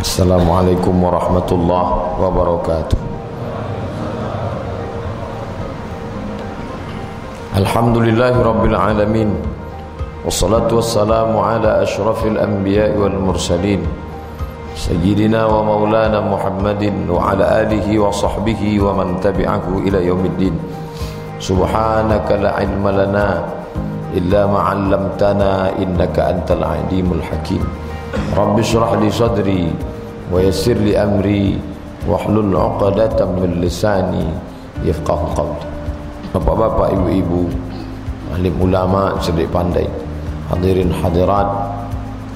Assalamualaikum warahmatullahi wabarakatuh. Alhamdulillahi rabbil alamin. Wassalatu wassalamu ala ashrafil anbiya'i wal mursalin Sayyidina wa maulana Muhammadin wa ala alihi wa sahbihi wa man tabi'ahu ila yaumiddin. Subhanaka la ilma lana illa ma 'allamtana innaka antal alimul hakim. Rabbi shrah li sadri wa yassir li amri wahlul 'uqdatam min lisani yafqahu qawli. Bapak-bapak, ibu-ibu, alim ulama, cerdik pandai, hadirin hadirat,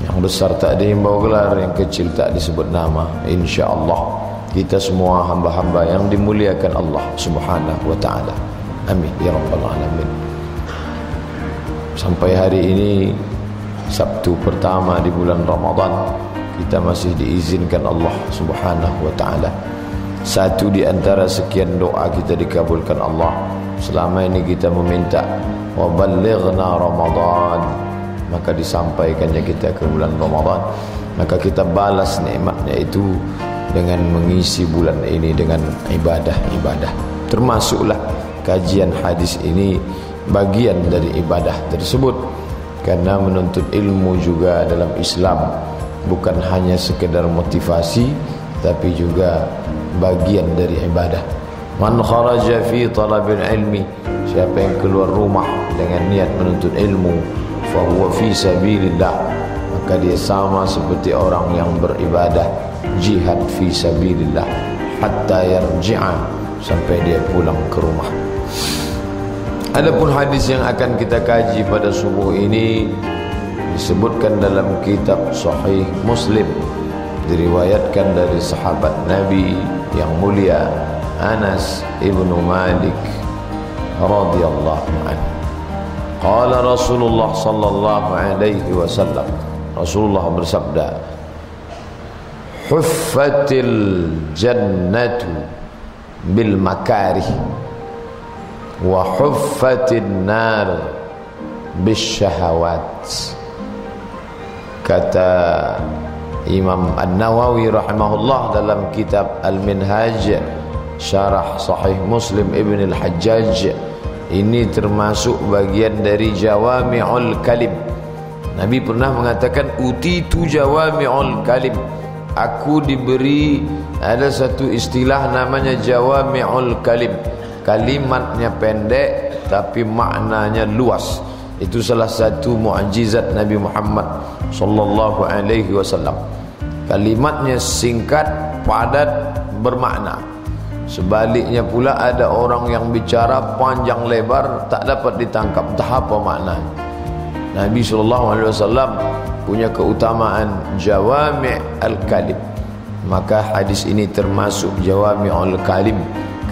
yang besar tak dihimbau gelar, yang kecil tak disebut nama. InsyaAllah kita semua hamba-hamba yang dimuliakan Allah subhanahu wa ta'ala. Amin ya rabbal alamin. Sampai hari ini Sabtu pertama di bulan Ramadan, kita masih diizinkan Allah subhanahu wa ta'ala. Satu di antara sekian doa kita dikabulkan Allah. Selama ini kita meminta wa ballighna Ramadan, maka disampaikannya kita ke bulan Ramadan. Maka kita balas nikmatnya itu dengan mengisi bulan ini dengan ibadah-ibadah. Termasuklah kajian hadis ini bagian dari ibadah tersebut. Karena menuntut ilmu juga dalam Islam bukan hanya sekedar motivasi, tapi juga bagian dari ibadah. Man kharaja fi talabil ilmi, siapa yang keluar rumah dengan niat menuntut ilmu, fa huwa fi sabilillah, maka dia sama seperti orang yang beribadah, jihad fi sabilillah, hatta yarji'a, sampai dia pulang ke rumah. Adapun hadis yang akan kita kaji pada subuh ini disebutkan dalam kitab Sahih Muslim, diriwayatkan dari sahabat Nabi yang mulia Anas ibnu Malik radhiyallahu anhu. Qala Rasulullah sallallahu alaihi wasallam, Rasulullah bersabda, huffatil jannatu bil makarih wa huffatin nar bis syahawat. Kata Imam An-Nawawi rahimahullah dalam kitab Al-Minhaj Syarah Sahih Muslim Ibn Al-Hajjaj, ini termasuk bagian dari jawami'ul kalim. Nabi pernah mengatakan, utitu jawami'ul kalim, aku diberi, ada satu istilah namanya jawami'ul kalim. Kalimatnya pendek tapi maknanya luas. Itu salah satu mukjizat Nabi Muhammad sallallahu alaihi wasallam. Kalimatnya singkat, padat, bermakna. Sebaliknya pula ada orang yang bicara panjang lebar tak dapat ditangkap entah apa maknanya. Nabi sallallahu alaihi wasallam punya keutamaan jawami' al-kalim. Maka hadis ini termasuk jawami'ul kalim,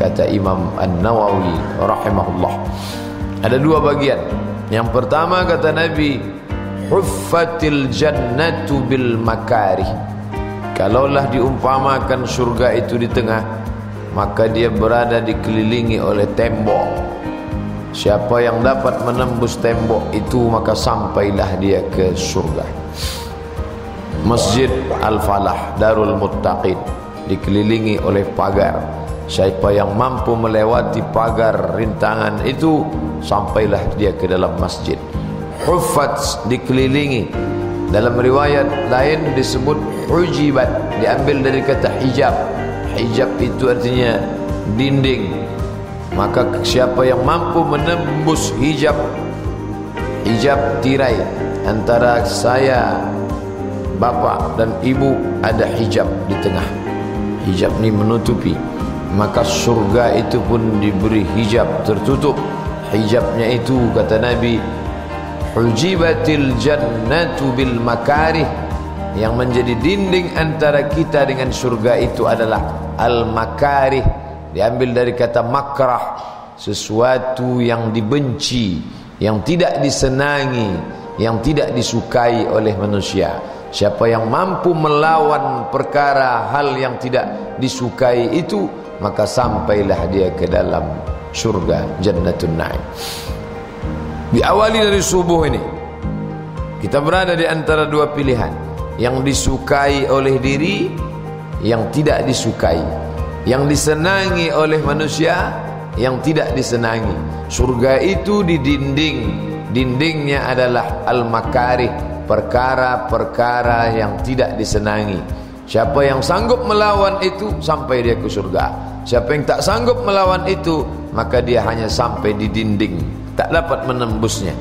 kata Imam An-Nawawi rahimahullah. Ada dua bagian. Yang pertama kata Nabi, huffatil jannatu bil makarih. Kalaulah diumpamakan surga itu di tengah, maka dia berada dikelilingi oleh tembok. Siapa yang dapat menembus tembok itu, maka sampailah dia ke surga. Masjid Al-Falah Darul Muttaqin dikelilingi oleh pagar. Siapa yang mampu melewati pagar rintangan itu, sampailah dia ke dalam masjid. Huffat, dikelilingi. Dalam riwayat lain disebut hujibat, diambil dari kata hijab. Hijab itu artinya dinding. Maka siapa yang mampu menembus hijab, hijab tirai antara saya, bapak dan ibu, ada hijab di tengah. Hijab ini menutupi, maka surga itu pun diberi hijab tertutup. Hijabnya itu kata Nabi, hujibatil jannatu bil makarih. Yang menjadi dinding antara kita dengan surga itu adalah al-makarih, diambil dari kata makrah, sesuatu yang dibenci, yang tidak disenangi, yang tidak disukai oleh manusia. Siapa yang mampu melawan perkara hal yang tidak disukai itu, maka sampailah dia ke dalam surga Jannatun Na'im. Diawali dari subuh ini, kita berada di antara dua pilihan. yang disukai oleh diri, yang tidak disukai, yang disenangi oleh manusia, yang tidak disenangi. Surga itu di dindingnya adalah al-makarih, perkara-perkara yang tidak disenangi. Siapa yang sanggup melawan itu sampai dia ke surga. Siapa yang tak sanggup melawan itu, maka dia hanya sampai di dinding, tak dapat menembusnya.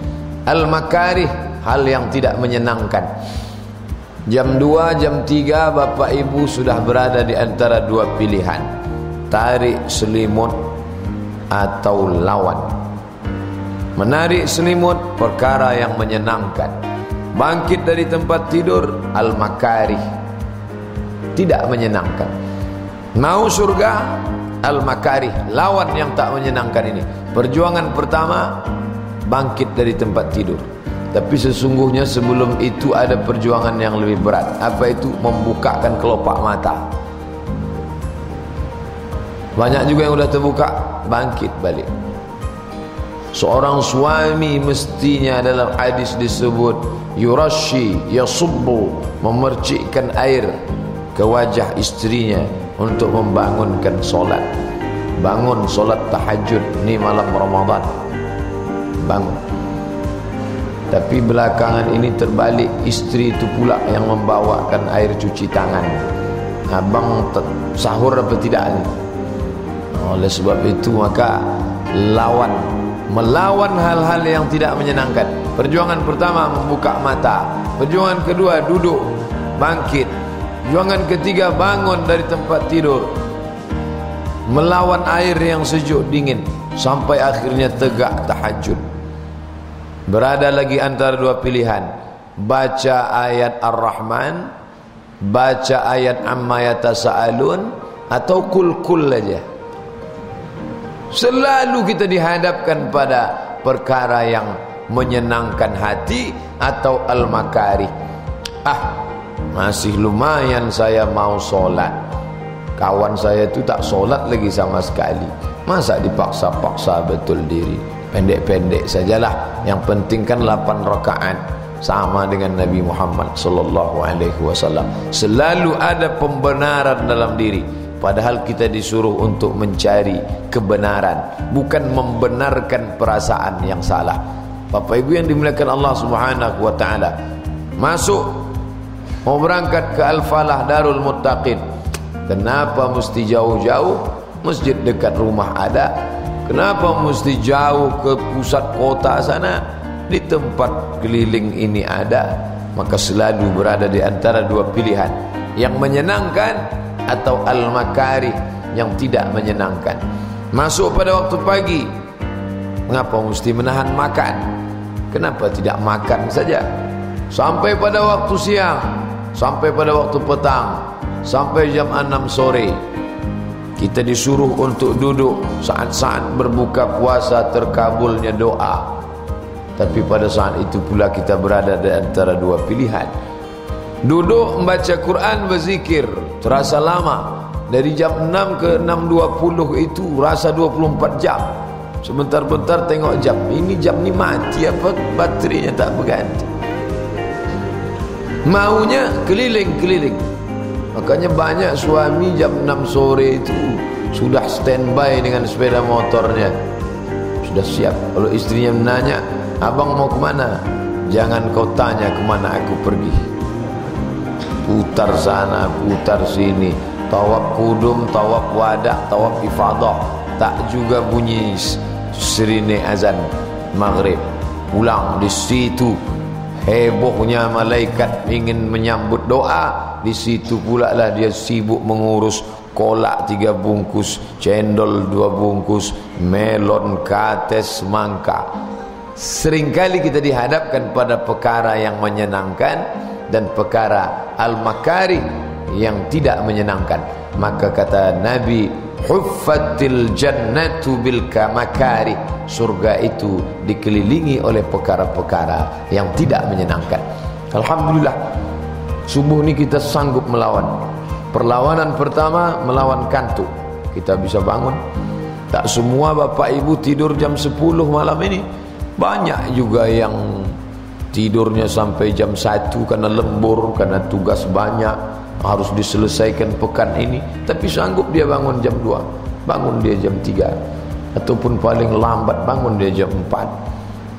Al-makarih, hal yang tidak menyenangkan. Jam 2, jam 3 bapak ibu sudah berada di antara dua pilihan, tarik selimut atau lawan. Menarik selimut, perkara yang menyenangkan. Bangkit dari tempat tidur, al-makarih, tidak menyenangkan. Mau surga, al-makarih, lawan yang tak menyenangkan ini. Perjuangan pertama, bangkit dari tempat tidur. Tapi sesungguhnya sebelum itu ada perjuangan yang lebih berat. Apa itu? Membukakan kelopak mata. Banyak juga yang sudah terbuka, bangkit balik. Seorang suami mestinya dalam hadis disebut yurashi, yasubbu, memercikkan air ke wajah istrinya untuk membangunkan solat. Bangun solat tahajud ni malam Ramadan, bangun. Tapi belakangan ini terbalik, istri itu pula yang membawakan air cuci tangan. Abang sahur apa tidak ni? Oleh sebab itu maka melawan hal-hal yang tidak menyenangkan. Perjuangan pertama membuka mata, perjuangan kedua duduk bangkit, perjuangan ketiga bangun dari tempat tidur, melawan air yang sejuk dingin sampai akhirnya tegak tahajud. Berada lagi antara dua pilihan, baca ayat Ar-Rahman, baca ayat Amma Yatasa'alun, atau kul-kul aja. Selalu kita dihadapkan pada perkara yang menyenangkan hati atau al-makarih. Masih lumayan saya mau solat, kawan saya itu tak solat lagi sama sekali. Masa dipaksa-paksa betul diri? Pendek-pendek sajalah. Yang penting kan 8 rakaat, sama dengan Nabi Muhammad sallallahu alaihi wasallam. Selalu ada pembenaran dalam diri, padahal kita disuruh untuk mencari kebenaran, bukan membenarkan perasaan yang salah. Bapak Ibu yang dimuliakan Allah Subhanahu wa taala, masuk mau berangkat ke Al-Falah Darul Muttaqin. Kenapa mesti jauh-jauh? Masjid dekat rumah ada. Kenapa mesti jauh ke pusat kota sana? Di tempat keliling ini ada. Maka selalu berada di antara dua pilihan, yang menyenangkan atau al-makarih, yang tidak menyenangkan. Masuk pada waktu pagi, mengapa mesti menahan makan? Kenapa tidak makan saja? Sampai pada waktu siang, sampai pada waktu petang, sampai jam 6 sore, kita disuruh untuk duduk saat-saat berbuka puasa terkabulnya doa. Tapi pada saat itu pula kita berada di antara dua pilihan. Duduk membaca Quran, berzikir, terasa lama. Dari jam 6 ke 6.20 itu rasa 24 jam. Sebentar-bentar tengok jam, ini jam ni mati apa baterainya tak berganti. Maunya keliling-keliling. Makanya banyak suami jam 6 sore itu sudah standby dengan sepeda motornya, sudah siap. Kalau istrinya menanya, abang mau kemana? Jangan kau tanya kemana aku pergi. Putar sana, putar sini, tawaf kudum, tawaf wadah, tawaf ifadah. Tak juga bunyi sirine azan maghrib. Pulang di situ hebohnya malaikat ingin menyambut doa. Di situ pula lah dia sibuk mengurus kolak 3 bungkus, cendol 2 bungkus, melon, kates, semangka. Seringkali kita dihadapkan pada perkara yang menyenangkan dan perkara al-makarih yang tidak menyenangkan. Maka kata Nabi, huffatil jannatu bil makarih, surga itu dikelilingi oleh perkara-perkara yang tidak menyenangkan. Alhamdulillah, subuh ni kita sanggup melawan. Perlawanan pertama melawan kantuk, kita bisa bangun. Tak semua bapak ibu tidur jam 10 malam ini. Banyak juga yang tidurnya sampai jam 1 karena lembur, karena tugas banyak harus diselesaikan pekan ini, tapi sanggup dia bangun jam 2, bangun dia jam 3, ataupun paling lambat bangun dia jam 4.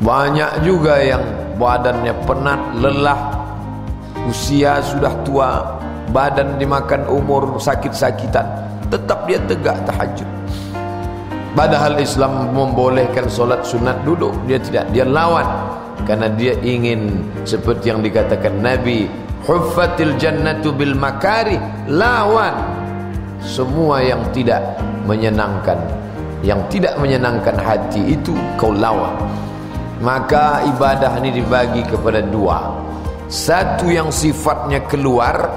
Banyak juga yang badannya penat, lelah, usia sudah tua, badan dimakan umur, sakit-sakitan, tetap dia tegak tahajud. Padahal Islam membolehkan solat sunat duduk, dia tidak, dia lawan. Karena dia ingin seperti yang dikatakan Nabi, huffatil jannatu bil makari, lawan semua yang tidak menyenangkan, yang tidak menyenangkan hati itu kau lawan. Maka ibadah ini dibagi kepada dua, satu yang sifatnya keluar,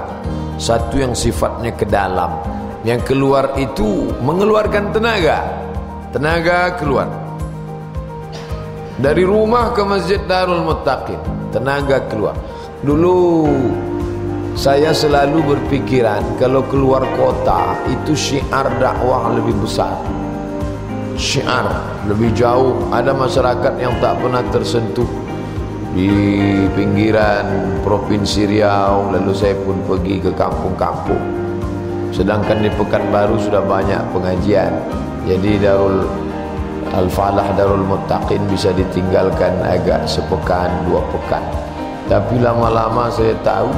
satu yang sifatnya ke dalam. Yang keluar itu mengeluarkan tenaga keluar dari rumah ke Masjid Darul Muttaqin, tenaga keluar. Dulu saya selalu berpikiran kalau keluar kota itu syiar dakwah lebih besar, syiar lebih jauh. Ada masyarakat yang tak pernah tersentuh di pinggiran Provinsi Riau, lalu saya pun pergi ke kampung-kampung. Sedangkan di Pekanbaru sudah banyak pengajian, jadi Darul Al-Falah Darul Muttaqin bisa ditinggalkan agak sepekan, 2 pekan. Tapi lama-lama saya tahu,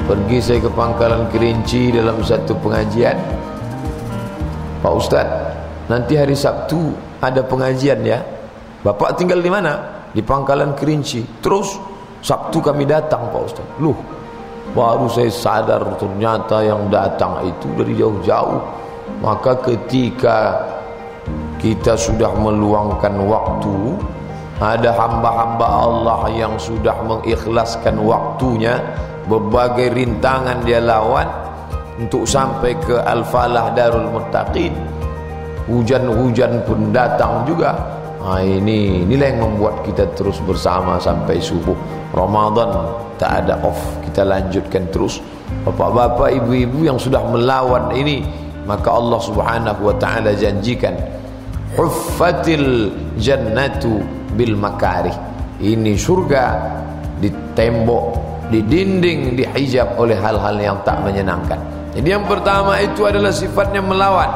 pergi saya ke Pangkalan Kerinci dalam satu pengajian, Pak Ustaz, nanti hari Sabtu ada pengajian ya, Bapak tinggal di mana? Di Pangkalan Kerinci. Terus Sabtu kami datang Pak Ustaz. Loh, baru saya sadar ternyata yang datang itu dari jauh-jauh. Maka ketika kita sudah meluangkan waktu, ada hamba-hamba Allah yang sudah mengikhlaskan waktunya, berbagai rintangan dia lawan untuk sampai ke Al-Falah Darul Muttaqin. Hujan-hujan pun datang juga. Inilah yang membuat kita terus bersama sampai subuh. Ramadan tak ada off, kita lanjutkan terus. Bapak-bapak, ibu-ibu yang sudah melawan ini, maka Allah Subhanahu wa taala janjikan, huffatil jannatu bil makarih. Ini surga di tembok, di dinding, dihijab oleh hal-hal yang tak menyenangkan. Jadi yang pertama itu adalah sifatnya melawan,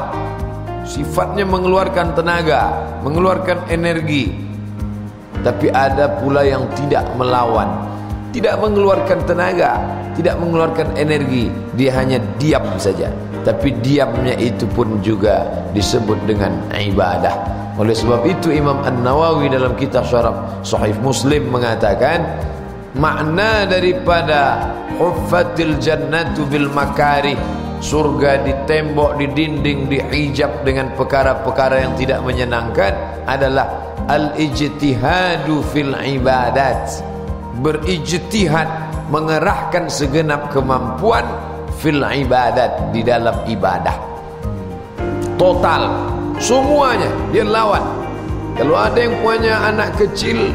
sifatnya mengeluarkan tenaga, mengeluarkan energi. Tapi ada pula yang tidak melawan, tidak mengeluarkan tenaga, tidak mengeluarkan energi, dia hanya diam saja. Tapi diamnya itu pun juga disebut dengan ibadah. Oleh sebab itu Imam An-Nawawi dalam kitab Syarah Sahih Muslim mengatakan, makna daripada huffatil jannatu bil makarih, surga di tembok, di dinding, dihijab dengan perkara-perkara yang tidak menyenangkan, adalah al-ijtihadu fil ibadat, berijtihad, mengerahkan segenap kemampuan fil ibadat, di dalam ibadah total, semuanya dia lawan. Kalau ada yang punya anak kecil,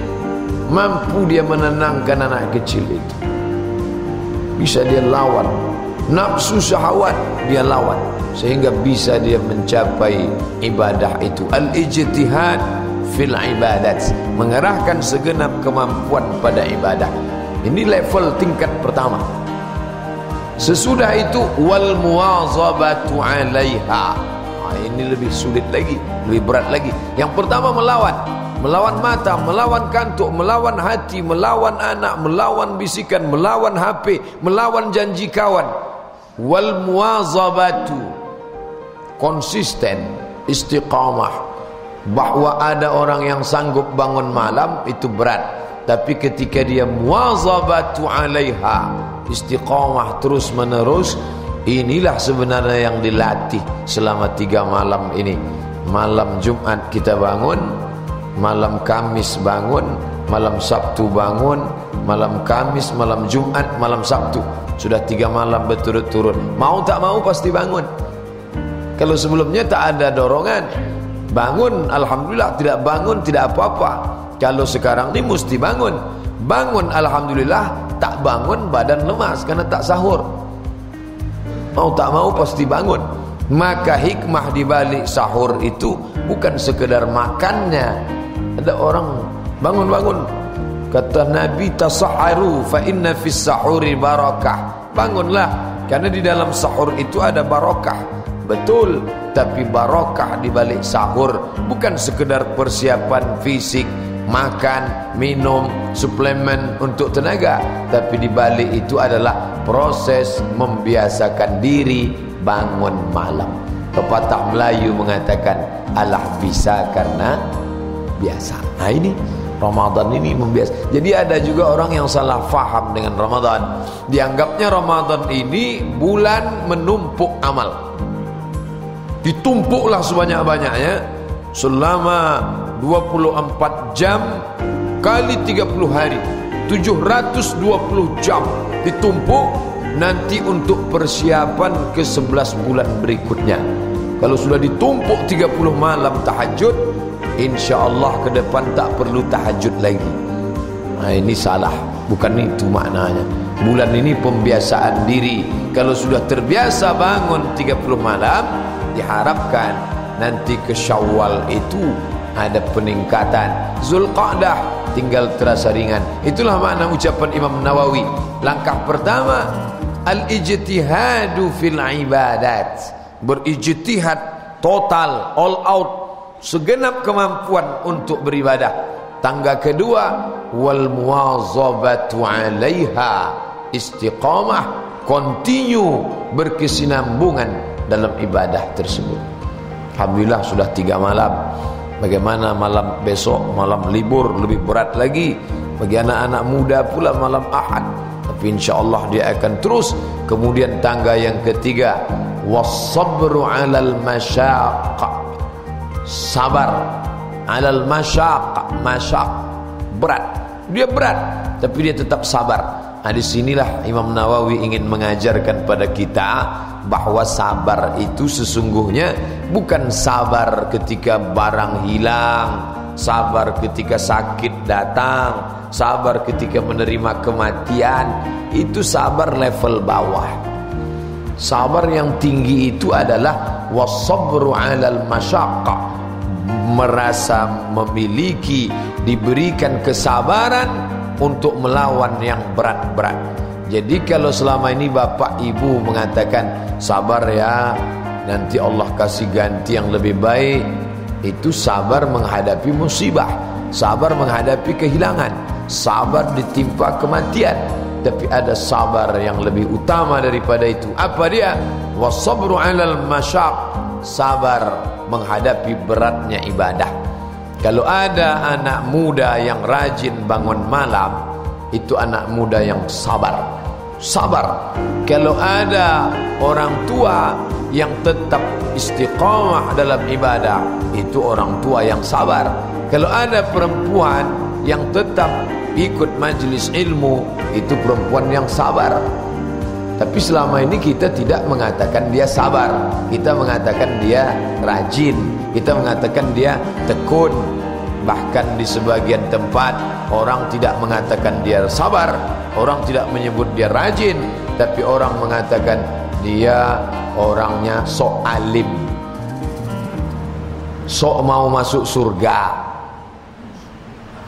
mampu dia menenangkan anak kecil itu, bisa dia lawan. Nafsu syahwat dia lawan, sehingga bisa dia mencapai ibadah itu. Al-ijtihad fil ibadat, mengerahkan segenap kemampuan pada ibadah. Ini level tingkat pertama. Sesudah itu wal muwazabatu 'alaiha. Ini lebih sulit lagi, lebih berat lagi. Yang pertama melawan mata, melawan kantuk, melawan hati, melawan anak, melawan bisikan, melawan HP, melawan janji kawan. Wal muwazabatu, konsisten, istiqamah. Bahwa ada orang yang sanggup bangun malam itu berat, tapi ketika dia muwazabatu 'alaiha, istiqamah terus menerus, inilah sebenarnya yang dilatih selama 3 malam ini. Malam Jumat kita bangun, malam Kamis bangun, malam Sabtu bangun, malam Kamis, malam Jumat, malam Sabtu. Sudah 3 malam berturut-turut. Mau tak mau pasti bangun. Kalau sebelumnya tak ada dorongan, bangun, alhamdulillah. Tidak bangun tidak apa-apa. Kalau sekarang ini mesti bangun. Bangun alhamdulillah, tak bangun badan lemas karena tak sahur. Mau tak mau pasti bangun. Maka hikmah di balik sahur itu bukan sekedar makannya. Ada orang bangun-bangun Kata Nabi, tasahharu fa inna fis sahuri barakah. Bangunlah, karena di dalam sahur itu ada barakah. Betul, tapi barakah di balik sahur bukan sekedar persiapan fisik, makan, minum, suplemen untuk tenaga, tapi di balik itu adalah proses membiasakan diri bangun malam. Pepatah Melayu mengatakan, alah bisa karena biasa. Nah ini Ramadan ini membiasa. Jadi ada juga orang yang salah faham dengan Ramadan. Dianggapnya Ramadan ini bulan menumpuk amal. Ditumpuklah sebanyak-banyaknya selama 24 jam kali 30 hari, 720 jam ditumpuk nanti untuk persiapan ke 11 bulan berikutnya. Kalau sudah ditumpuk 30 malam tahajud, InsyaAllah ke depan tak perlu tahajud lagi. Nah ini salah, bukan itu maknanya. Bulan ini pembiasaan diri. Kalau sudah terbiasa bangun 30 malam, diharapkan nanti ke Syawal itu ada peningkatan. Zulqa'dah tinggal terasa ringan. Itulah makna ucapan Imam Nawawi. Langkah pertama, al-ijtihadu fil ibadat. Berijtihad total, all out, segenap kemampuan untuk beribadah. Tangga kedua, wal muwazabatu 'alaiha, istiqamah, continue, berkesinambungan dalam ibadah tersebut. Alhamdulillah sudah 3 malam. Bagaimana malam besok, malam libur lebih berat lagi. Bagi anak-anak muda pula malam Ahad. Tapi insyaAllah dia akan terus. Kemudian tangga yang ketiga, was-sabru 'alal masyaqq, sabar 'alal masyaqq, masyaqq berat. Dia berat tapi dia tetap sabar. Nah, disinilah Imam Nawawi ingin mengajarkan pada kita bahwa sabar itu sesungguhnya bukan sabar ketika barang hilang, sabar ketika sakit datang, sabar ketika menerima kematian. Itu sabar level bawah. Sabar yang tinggi itu adalah was-sabru 'alal masyaqq, merasa memiliki, diberikan kesabaran untuk melawan yang berat-berat. Jadi kalau selama ini bapak ibu mengatakan sabar ya, nanti Allah kasih ganti yang lebih baik, itu sabar menghadapi musibah, sabar menghadapi kehilangan, sabar ditimpa kematian. Tapi ada sabar yang lebih utama daripada itu. Apa dia? Was-sabru 'alal masyaqq, sabar menghadapi beratnya ibadah. Kalau ada anak muda yang rajin bangun malam, itu anak muda yang sabar. Sabar. Kalau ada orang tua yang tetap istiqamah dalam ibadah, itu orang tua yang sabar. Kalau ada perempuan yang tetap ikut majlis ilmu, itu perempuan yang sabar. Tapi selama ini kita tidak mengatakan dia sabar, kita mengatakan dia rajin, kita mengatakan dia tekun. Bahkan di sebagian tempat orang tidak mengatakan dia sabar, orang tidak menyebut dia rajin, tapi orang mengatakan dia orangnya sok alim, sok mau masuk surga.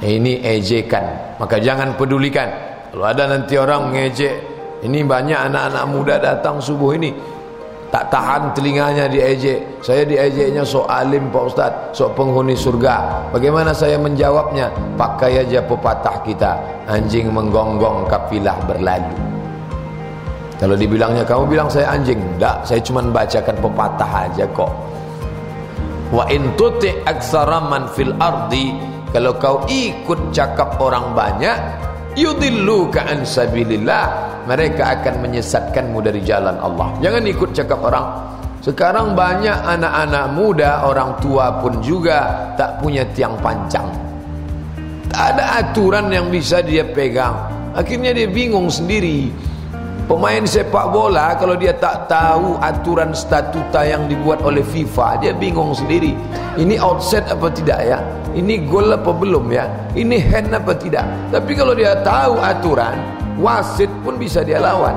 Ini ejekan, maka jangan pedulikan. Kalau ada nanti orang ngejek, ini banyak anak-anak muda datang subuh ini, tak tahan telinganya diejek. Saya diejeknya sok alim Pak Ustaz, sok penghuni surga. Bagaimana saya menjawabnya? Pakai aja pepatah kita, anjing menggonggong kafilah berlalu. Kalau dibilangnya, kamu bilang saya anjing, enggak, saya cuma bacakan pepatah aja kok. Wa in tuti aktsara man fil ardi, kalau kau ikut cakap orang banyak, yudilluka an sabilillah, mereka akan menyesatkanmu dari jalan Allah. Jangan ikut cakap orang. Sekarang banyak anak-anak muda, orang tua pun juga tak punya tiang pancang. Tak ada aturan yang bisa dia pegang. Akhirnya dia bingung sendiri. Pemain sepak bola kalau dia tak tahu aturan statuta yang dibuat oleh FIFA, dia bingung sendiri. Ini offside apa tidak ya? Ini gol apa belum ya? Ini hand apa tidak? Tapi kalau dia tahu aturan, wasit pun bisa dia lawan.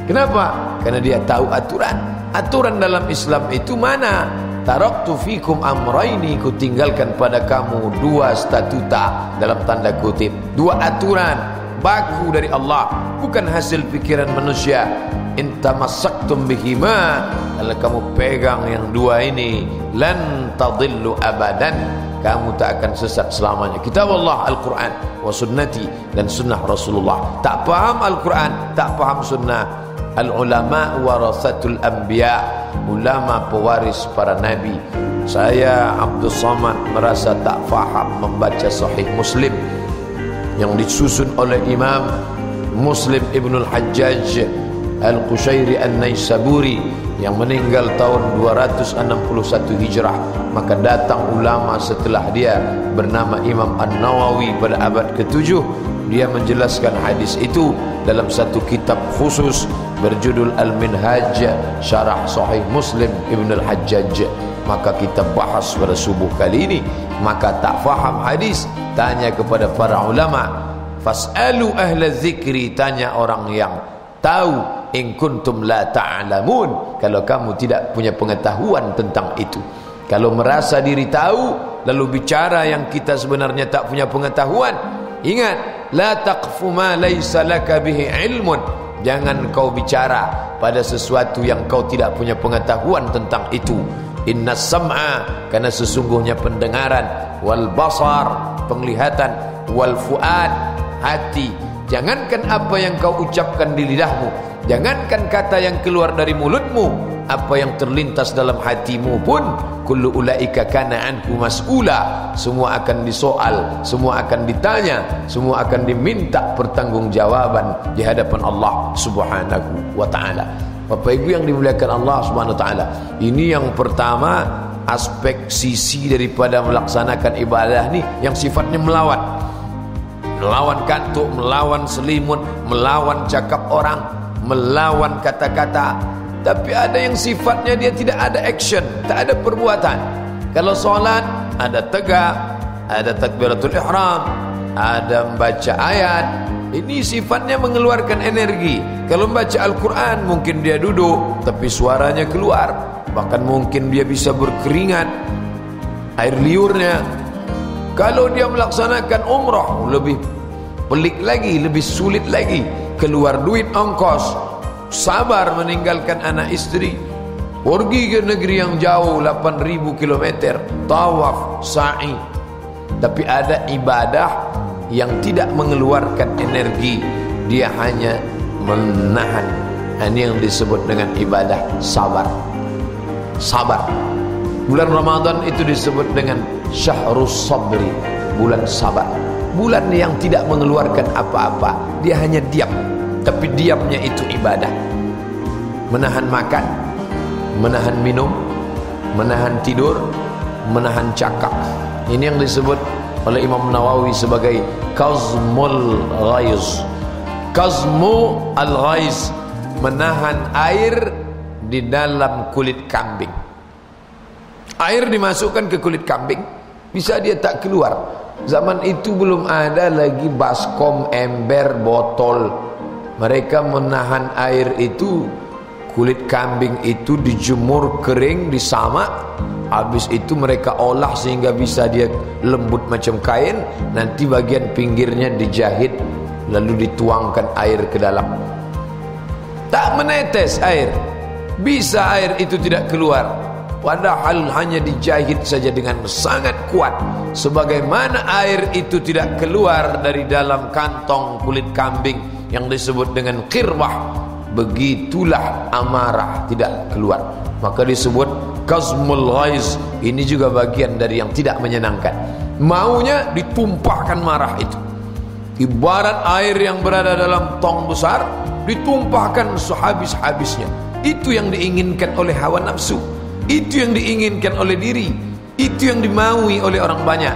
Kenapa? Karena dia tahu aturan. Aturan dalam Islam itu mana? taraktu fikum amraini, ku tinggalkan pada kamu dua statuta, dalam tanda kutip, dua aturan baku dari Allah, bukan hasil pikiran manusia. In tamassaktum bihima, kalau kamu pegang yang dua ini, lan tadillu abadan, kamu tak akan sesat selamanya. Kitab Allah Al-Quran wa sunnati, dan sunnah Rasulullah. Tak paham Al-Quran, tak paham sunnah. Al-ulama warasatul anbiya, ulama pewaris para nabi. Saya Abdul Samad merasa tak faham membaca Sahih Muslim yang disusun oleh Imam Muslim Ibnul Hajjaj Al-Qushairi An-Naisaburi yang meninggal tahun 261 Hijrah. Maka datang ulama setelah dia bernama Imam An-Nawawi pada abad ke-7. Dia menjelaskan hadis itu dalam satu kitab khusus berjudul Al-Minhaj Syarah Sahih Muslim Ibnul Hajjaj. Maka kita bahas pada subuh kali ini. Maka tak faham hadis, tanya kepada para ulama. Fas'alu ahla zikri, tanya orang yang tahu. In kuntum la ta'lamun, kalau kamu tidak punya pengetahuan tentang itu. Kalau merasa diri tahu lalu bicara yang kita sebenarnya tak punya pengetahuan, ingat, la taqfu ma laysa laka bihi ilmun, jangan kau bicara pada sesuatu yang kau tidak punya pengetahuan tentang itu. Inna sam'a, karena sesungguhnya pendengaran, wal basar, penglihatan, wal fuad, hati. Jangankan apa yang kau ucapkan di lidahmu, jangankan kata yang keluar dari mulutmu, apa yang terlintas dalam hatimu pun, kullu ulaika kana anhu mas'ula, semua akan disoal, semua akan ditanya, semua akan diminta pertanggungjawaban di hadapan Allah Subhanahu wa taala. Bapak Ibu yang dimuliakan Allah Subhanahu wa taala, ini yang pertama, aspek sisi daripada melaksanakan ibadah ni yang sifatnya melawan. Melawan kantuk, melawan selimut, melawan cakap orang, melawan kata-kata. Tapi ada yang sifatnya dia tidak ada action, tak ada perbuatan. Kalau solat ada tegak, ada takbiratul ihram, ada membaca ayat. Ini sifatnya mengeluarkan energi. Kalau membaca Al-Quran mungkin dia duduk tapi suaranya keluar. Bahkan mungkin dia bisa berkeringat, air liurnya. Kalau dia melaksanakan umrah lebih pelik lagi, lebih sulit lagi. Keluar duit ongkos, sabar meninggalkan anak istri, pergi ke negeri yang jauh 8.000 km, tawaf, sa'i. Tapi ada ibadah yang tidak mengeluarkan energi, dia hanya menahan. Ini yang disebut dengan ibadah sabar. Sabar. Bulan Ramadan itu disebut dengan Syahrus Sabri, bulan sabar. Bulan yang tidak mengeluarkan apa-apa, dia hanya diam. Tapi diamnya itu ibadah. Menahan makan, menahan minum, menahan tidur, menahan cakap. Ini yang disebut oleh Imam Nawawi sebagai Kazmul Ghaiz. Kazmu al-ghaiz, menahan air di dalam kulit kambing. Air dimasukkan ke kulit kambing, bisa dia tak keluar. Zaman itu belum ada lagi baskom, ember, botol. Mereka menahan air itu, kulit kambing itu dijemur kering, disamak. Habis itu mereka olah sehingga bisa dia lembut macam kain. Nanti bagian pinggirnya dijahit, lalu dituangkan air ke dalam. Tak menetes air, bisa air itu tidak keluar, padahal hanya dijahit saja dengan sangat kuat. Sebagaimana air itu tidak keluar dari dalam kantong kulit kambing yang disebut dengan qirwah, begitulah amarah tidak keluar. Maka disebut Kazmul Ghaiz. Ini juga bagian dari yang tidak menyenangkan. Maunya ditumpahkan marah itu. Ibarat air yang berada dalam tong besar, ditumpahkan sehabis-habisnya. Itu yang diinginkan oleh hawa nafsu, itu yang diinginkan oleh diri, itu yang dimaui oleh orang banyak.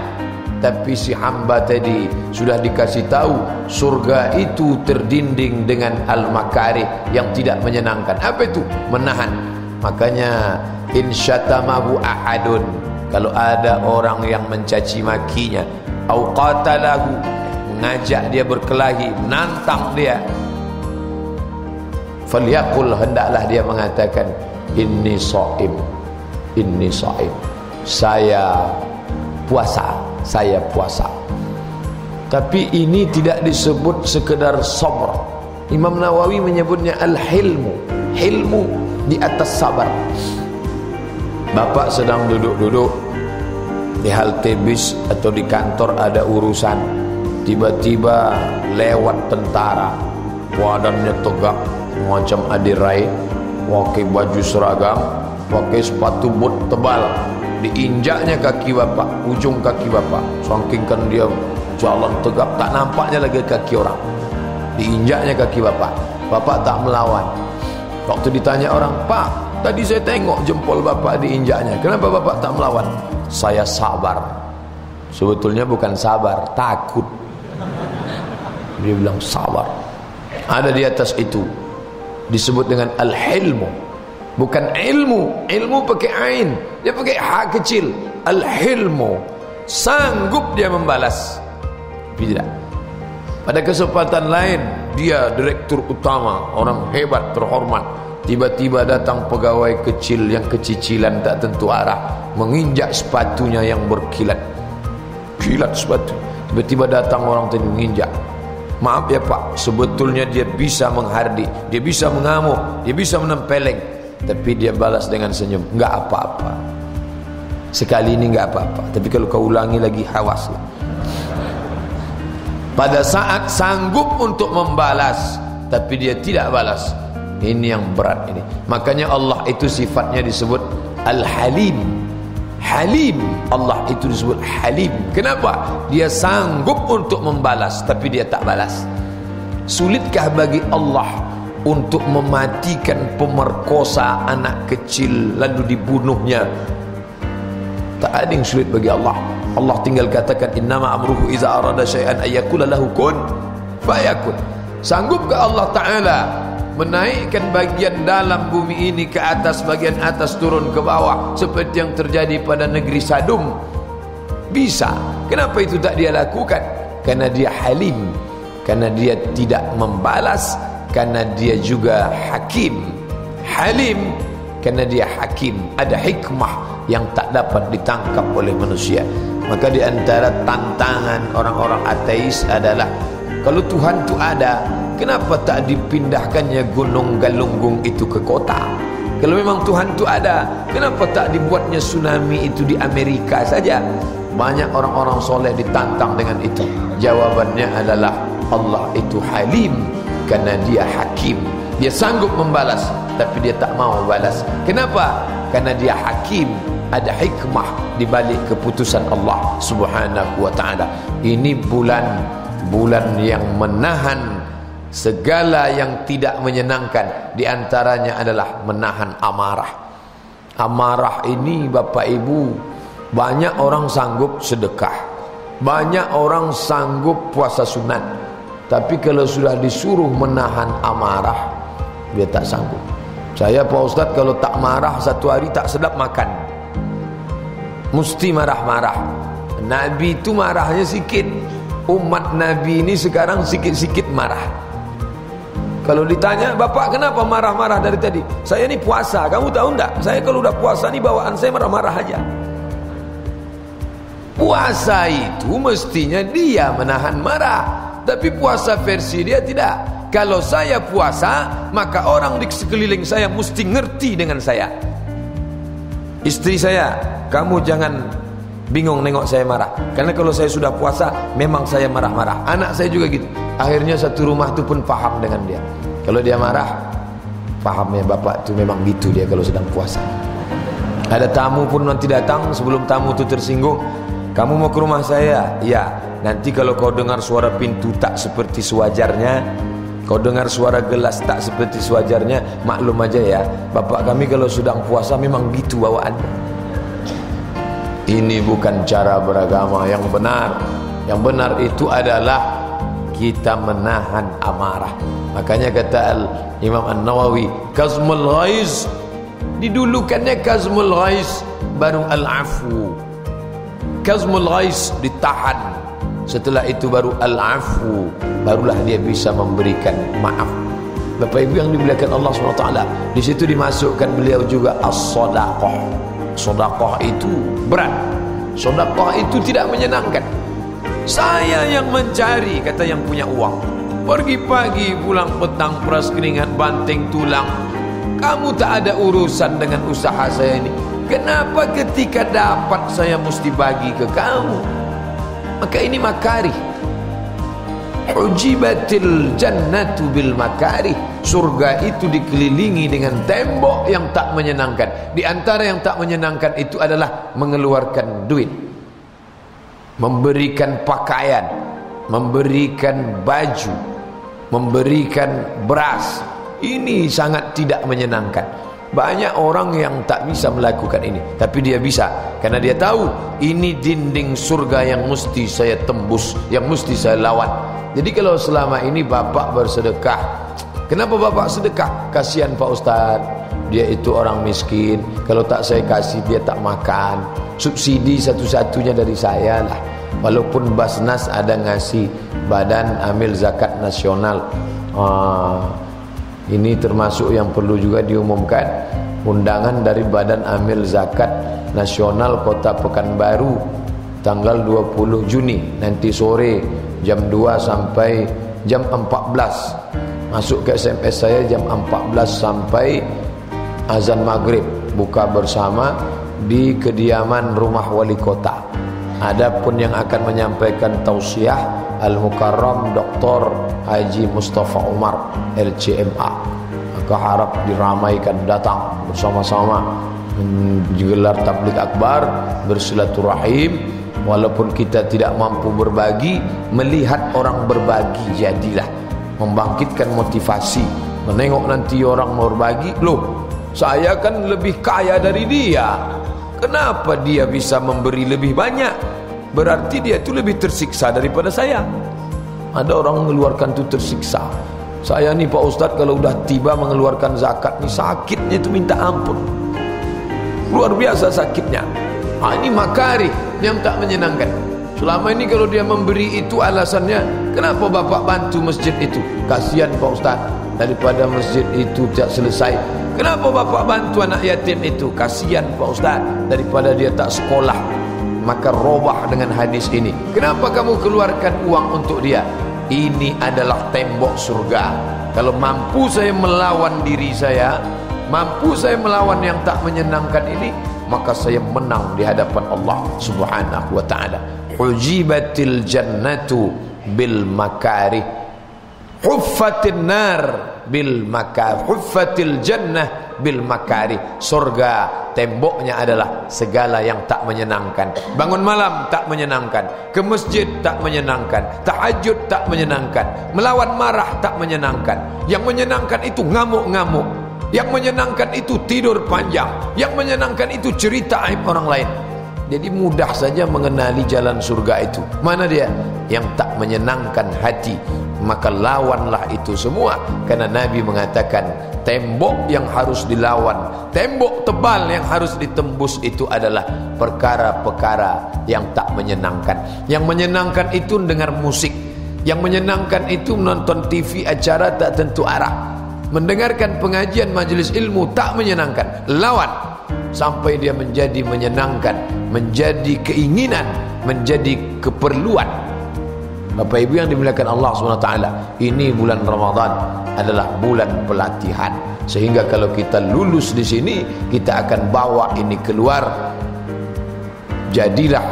Tapi si hamba tadi sudah dikasih tahu surga itu terdinding dengan al-makarih, yang tidak menyenangkan. Apa itu? Menahan. Makanya insyatamahu ahadun, kalau ada orang yang mencaci makinya, au qatalahu, mengajak dia berkelahi, menantang dia, falyaqul, hendaklah dia mengatakan inni shaim, inni shaim. Saya puasa. Tapi ini tidak disebut sekedar sabr. Imam Nawawi menyebutnya al-hilmu. Hilmu di atas sabar. Bapak sedang duduk-duduk di halte bis atau di kantor, ada urusan, tiba-tiba lewat tentara, badannya tegak macam adirai, pakai baju seragam, pakai sepatu boot tebal, diinjaknya kaki bapak, ujung kaki bapak, saking kan dia jalan tegak, tak nampaknya lagi kaki orang, diinjaknya kaki bapak. Bapak tak melawan. Waktu ditanya orang, "Pak, tadi saya tengok jempol bapak diinjaknya, kenapa bapak tak melawan?" "Saya sabar." Sebetulnya bukan sabar, takut. Dia bilang sabar. Ada di atas itu, disebut dengan al-hilmu. Bukan ilmu. Ilmu pakai ain, dia pakai ha kecil. Al-hilmu, sanggup dia membalas. Tidak. Pada kesempatan lain, dia direktur utama, orang hebat, terhormat. Tiba-tiba datang pegawai kecil yang kecicilan tak tentu arah, menginjak sepatunya yang berkilat. Kilat sepatu. Tiba-tiba datang orang tadi menginjak. "Maaf ya Pak, sebetulnya dia bisa menghardi, dia bisa mengamuk, dia bisa menempeleng." Tapi dia balas dengan senyum, "Enggak apa-apa. Sekali ini enggak apa-apa, tapi kalau kau ulangi lagi, awas." Pada saat sanggup untuk membalas, tapi dia tidak balas, ini yang berat ini. Makanya Allah itu sifatnya disebut Al-Halim. Halim, Allah itu disebut Halim. Kenapa? Dia sanggup untuk membalas, tapi dia tak balas. Sulitkah bagi Allah untuk mematikan pemerkosa anak kecil lalu dibunuhnya? Tak ada yang sulit bagi Allah. Allah tinggal katakan, innama amruhu iza arada syai'an ayyakula lahu kun fayakun. Sanggupkah Allah Ta'ala menaikkan bagian dalam bumi ini ke atas, bagian atas turun ke bawah, seperti yang terjadi pada negeri Sadum? Bisa. Kenapa itu tak dia lakukan? Karena dia halim, karena dia tidak membalas, karena dia juga hakim. Halim karena dia hakim, ada hikmah yang tak dapat ditangkap oleh manusia. Maka di antara tantangan orang-orang ateis adalah, kalau Tuhan itu ada, kenapa tak dipindahkannya Gunung Galunggung itu ke kota? Kalau memang Tuhan itu ada, kenapa tak dibuatnya tsunami itu di Amerika saja? Banyak orang-orang soleh ditantang dengan itu. Jawabannya adalah, Allah itu halim karena dia hakim. Dia sanggup membalas, tapi dia tak mau balas. Kenapa? Karena dia hakim. Ada hikmah di balik keputusan Allah Subhanahu wa ta'ala. Ini bulan yang menahan segala yang tidak menyenangkan. Di antaranya adalah menahan amarah. Amarah ini Bapak Ibu, banyak orang sanggup sedekah, banyak orang sanggup puasa sunat, tapi kalau sudah disuruh menahan amarah, dia tak sanggup. Saya Pak Ustaz, kalau tak marah satu hari tak sedap makan, mesti marah-marah. Nabi itu marahnya sikit. Umat Nabi ini sekarang sikit-sikit marah. Kalau ditanya, "Bapak kenapa marah-marah dari tadi?" "Saya ini puasa, kamu tahu enggak? Saya kalau udah puasa nih bawaan saya marah-marah aja." Puasa itu mestinya dia menahan marah, tapi puasa versi dia tidak. Kalau saya puasa, maka orang di sekeliling saya mesti ngerti dengan saya. Istri saya, "Kamu jangan bingung nengok saya marah, karena kalau saya sudah puasa memang saya marah-marah." Anak saya juga gitu. Akhirnya satu rumah itu pun paham dengan dia. Kalau dia marah, pahamnya bapak itu memang gitu dia kalau sedang puasa. Ada tamu pun nanti datang, sebelum tamu itu tersinggung, "Kamu mau ke rumah saya?" "Ya." "Nanti kalau kau dengar suara pintu tak seperti sewajarnya, kau dengar suara gelas tak seperti sewajarnya, maklum aja ya, bapak kami kalau sedang puasa memang gitu bawaannya." Ini bukan cara beragama yang benar. Yang benar itu adalah kita menahan amarah. Makanya kata Imam An-Nawawi, kazmul ghaiz, didulukannya kazmul ghaiz, baru al-afu. Kazmul ghaiz ditahan, setelah itu baru al-afu, barulah dia bisa memberikan maaf. Bapak Ibu yang dimuliakan Allah SWT, di situ dimasukkan beliau juga as-sadaqah. Sedekah itu berat, sedekah itu tidak menyenangkan. Saya yang mencari, kata yang punya uang, pergi pagi pulang petang, peras keringat banting tulang. Kamu tak ada urusan dengan usaha saya ini. Kenapa ketika dapat saya mesti bagi ke kamu? Maka ini makarih. Hujibatil jannatu bil makarih. Surga itu dikelilingi dengan tembok yang tak menyenangkan. Di antara yang tak menyenangkan itu adalah mengeluarkan duit, memberikan pakaian, memberikan baju, memberikan beras. Ini sangat tidak menyenangkan. Banyak orang yang tak bisa melakukan ini, tapi dia bisa karena dia tahu ini dinding surga yang mesti saya tembus, yang mesti saya lawan. Jadi kalau selama ini bapak bersedekah, kenapa bapak sedekah? Kasihan Pak Ustaz, dia itu orang miskin, kalau tak saya kasih dia tak makan. Subsidi satu-satunya dari saya lah. Walaupun Basnas ada ngasih, Badan Amil Zakat Nasional, ini termasuk yang perlu juga diumumkan, undangan dari Badan Amil Zakat Nasional Kota Pekanbaru tanggal 20 Juni nanti sore jam 2 sampai jam 14. Masuk ke SMS saya jam 14 sampai azan maghrib, buka bersama di kediaman rumah wali kota. Adapun yang akan menyampaikan tausiah Al-Mukarram Dr. Haji Mustafa Umar LCMA. Maka harap diramaikan, datang bersama-sama menggelar tabligh akbar, bersilaturahim. Walaupun kita tidak mampu berbagi, melihat orang berbagi jadilah membangkitkan motivasi. Menengok nanti orang mau berbagi, loh saya kan lebih kaya dari dia, kenapa dia bisa memberi lebih banyak? Berarti dia itu lebih tersiksa daripada saya. Ada orang mengeluarkan itu tersiksa. Saya nih Pak Ustadz kalau udah tiba mengeluarkan zakat nih sakitnya itu minta ampun, luar biasa sakitnya. Ini makarih yang tak menyenangkan. Selama ini kalau dia memberi itu alasannya, kenapa bapak bantu masjid itu? Kasihan Pak Ustaz, daripada masjid itu tak selesai. Kenapa bapak bantu anak yatim itu? Kasihan Pak Ustaz, daripada dia tak sekolah. Maka robah dengan hadis ini. Kenapa kamu keluarkan uang untuk dia? Ini adalah tembok surga. Kalau mampu saya melawan diri saya, mampu saya melawan yang tak menyenangkan ini, maka saya menang di hadapan Allah Subhanahu wa ta'ala. Hujibatil jannatu bil makarih, huffatin nar bil makarih, huffatil jannah bil makarih. Surga temboknya adalah segala yang tak menyenangkan. Bangun malam tak menyenangkan, ke masjid tak menyenangkan, tahajud tak menyenangkan, melawan marah tak menyenangkan. Yang menyenangkan itu ngamuk-ngamuk, yang menyenangkan itu tidur panjang, yang menyenangkan itu cerita aib orang lain. Jadi mudah saja mengenali jalan surga itu. Mana dia? Yang tak menyenangkan hati. Maka lawanlah itu semua. Karena Nabi mengatakan tembok yang harus dilawan, tembok tebal yang harus ditembus itu adalah perkara-perkara yang tak menyenangkan. Yang menyenangkan itu dengar musik, yang menyenangkan itu menonton TV acara tak tentu arah, mendengarkan pengajian majelis ilmu tak menyenangkan. Lawan sampai dia menjadi menyenangkan, menjadi keinginan, menjadi keperluan. Bapak Ibu yang dimuliakan Allah SWT, ini bulan Ramadan adalah bulan pelatihan, sehingga kalau kita lulus di sini, kita akan bawa ini keluar. Jadilah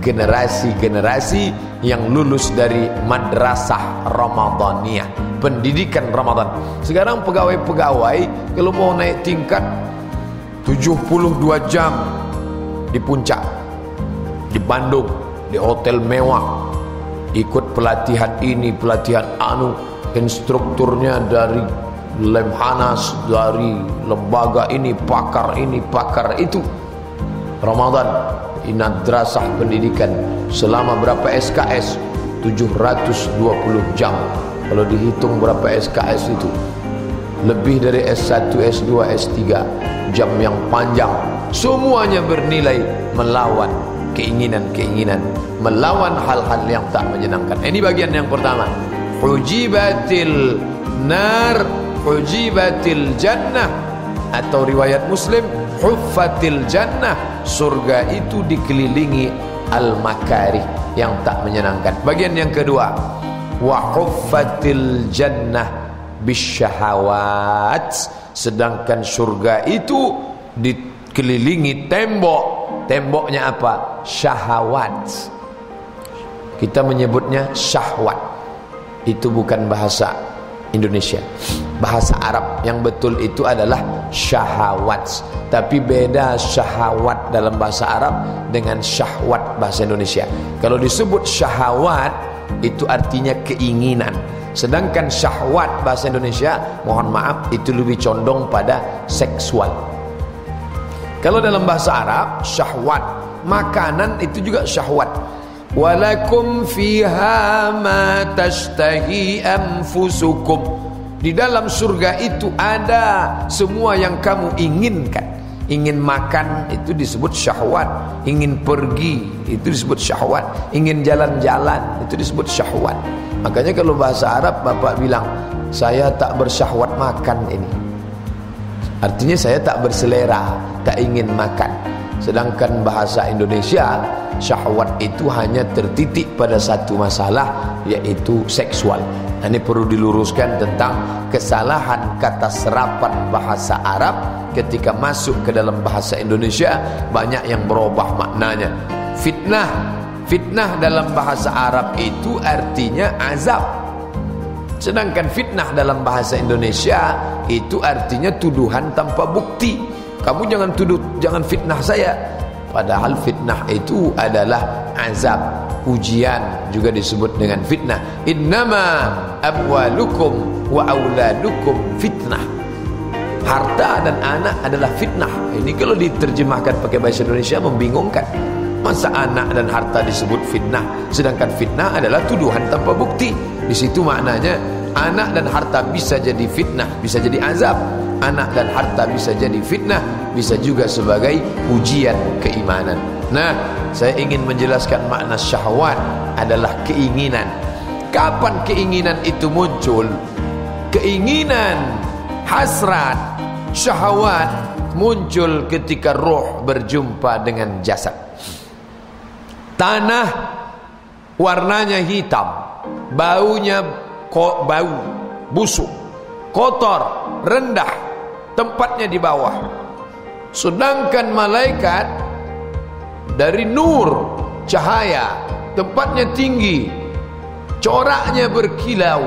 generasi-generasi yang lulus dari madrasah Ramadaniyah, pendidikan Ramadan. Sekarang pegawai-pegawai kalau mau naik tingkat 72 jam di puncak, di Bandung, di hotel mewah, ikut pelatihan ini, pelatihan anu, instrukturnya dari Lemhanas, dari lembaga ini, pakar itu. Ramadan, madrasah pendidikan selama berapa SKS? 720 jam. Kalau dihitung berapa SKS itu, lebih dari S1, S2, S3, jam yang panjang. Semuanya bernilai melawan keinginan-keinginan, melawan hal-hal yang tak menyenangkan. Ini bagian yang pertama. Hujibatil nar, hujibatil jannah atau riwayat Muslim, huffatil jannah, surga itu dikelilingi al-makarih, yang tak menyenangkan. Bagian yang kedua, wa huffatil jannah bisyahawat, sedangkan surga itu dikelilingi tembok. Temboknya apa? Syahwat. Kita menyebutnya syahwat. Itu bukan bahasa Indonesia, bahasa Arab. Yang betul itu adalah syahwat. Tapi beda syahwat dalam bahasa Arab dengan syahwat bahasa Indonesia. Kalau disebut syahwat itu artinya keinginan, sedangkan syahwat bahasa Indonesia, mohon maaf, itu lebih condong pada seksual. Kalau dalam bahasa Arab, syahwat makanan itu juga syahwat. Walakum fiha ma tashtahi anfusukum, di dalam surga itu ada semua yang kamu inginkan. Ingin makan itu disebut syahwat, ingin pergi itu disebut syahwat, ingin jalan-jalan itu disebut syahwat. Makanya kalau bahasa Arab bapak bilang, saya tak bersyahwat makan ini, artinya saya tak berselera, tak ingin makan. Sedangkan bahasa Indonesia, syahwat itu hanya tertitik pada satu masalah, yaitu seksual. Ini perlu diluruskan tentang kesalahan kata serapan bahasa Arab ketika masuk ke dalam bahasa Indonesia, banyak yang berubah maknanya. Fitnah, fitnah dalam bahasa Arab itu artinya azab, sedangkan fitnah dalam bahasa Indonesia itu artinya tuduhan tanpa bukti. Kamu jangan tuduh, jangan fitnah saya, padahal fitnah itu adalah azab, ujian juga disebut dengan fitnah. Innama amwalukum wa auladukum fitnah. Harta dan anak adalah fitnah. Ini kalau diterjemahkan pakai bahasa Indonesia membingungkan. Masa anak dan harta disebut fitnah, sedangkan fitnah adalah tuduhan tanpa bukti. Di situ maknanya anak dan harta bisa jadi fitnah, bisa jadi azab. Anak dan harta bisa jadi fitnah, bisa juga sebagai ujian keimanan. Nah, saya ingin menjelaskan makna syahwat adalah keinginan. Kapan keinginan itu muncul? Keinginan, hasrat, syahwat muncul ketika roh berjumpa dengan jasad. Tanah warnanya hitam, baunya bau busuk, kotor, rendah, tempatnya di bawah. Sedangkan malaikat dari nur, cahaya, tempatnya tinggi, coraknya berkilau.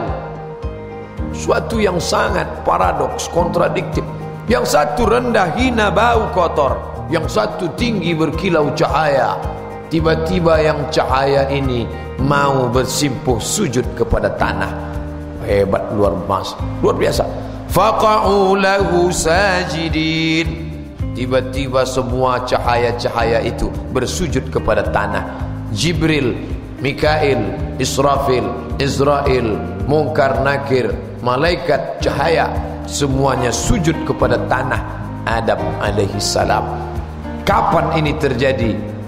Suatu yang sangat paradoks, kontradiktif. Yang satu rendah, hina, bau, kotor, yang satu tinggi, berkilau, cahaya. Tiba-tiba yang cahaya ini mau bersimpuh sujud kepada tanah. Hebat, luar biasa. Faqa'u lahu sajidin. Tiba-tiba semua cahaya-cahaya itu bersujud kepada tanah. Jibril, Mikail, Israfil, Israel, Munkar Nakir, malaikat cahaya, semuanya sujud kepada tanah Adam alaihi salam. Kapan ini terjadi?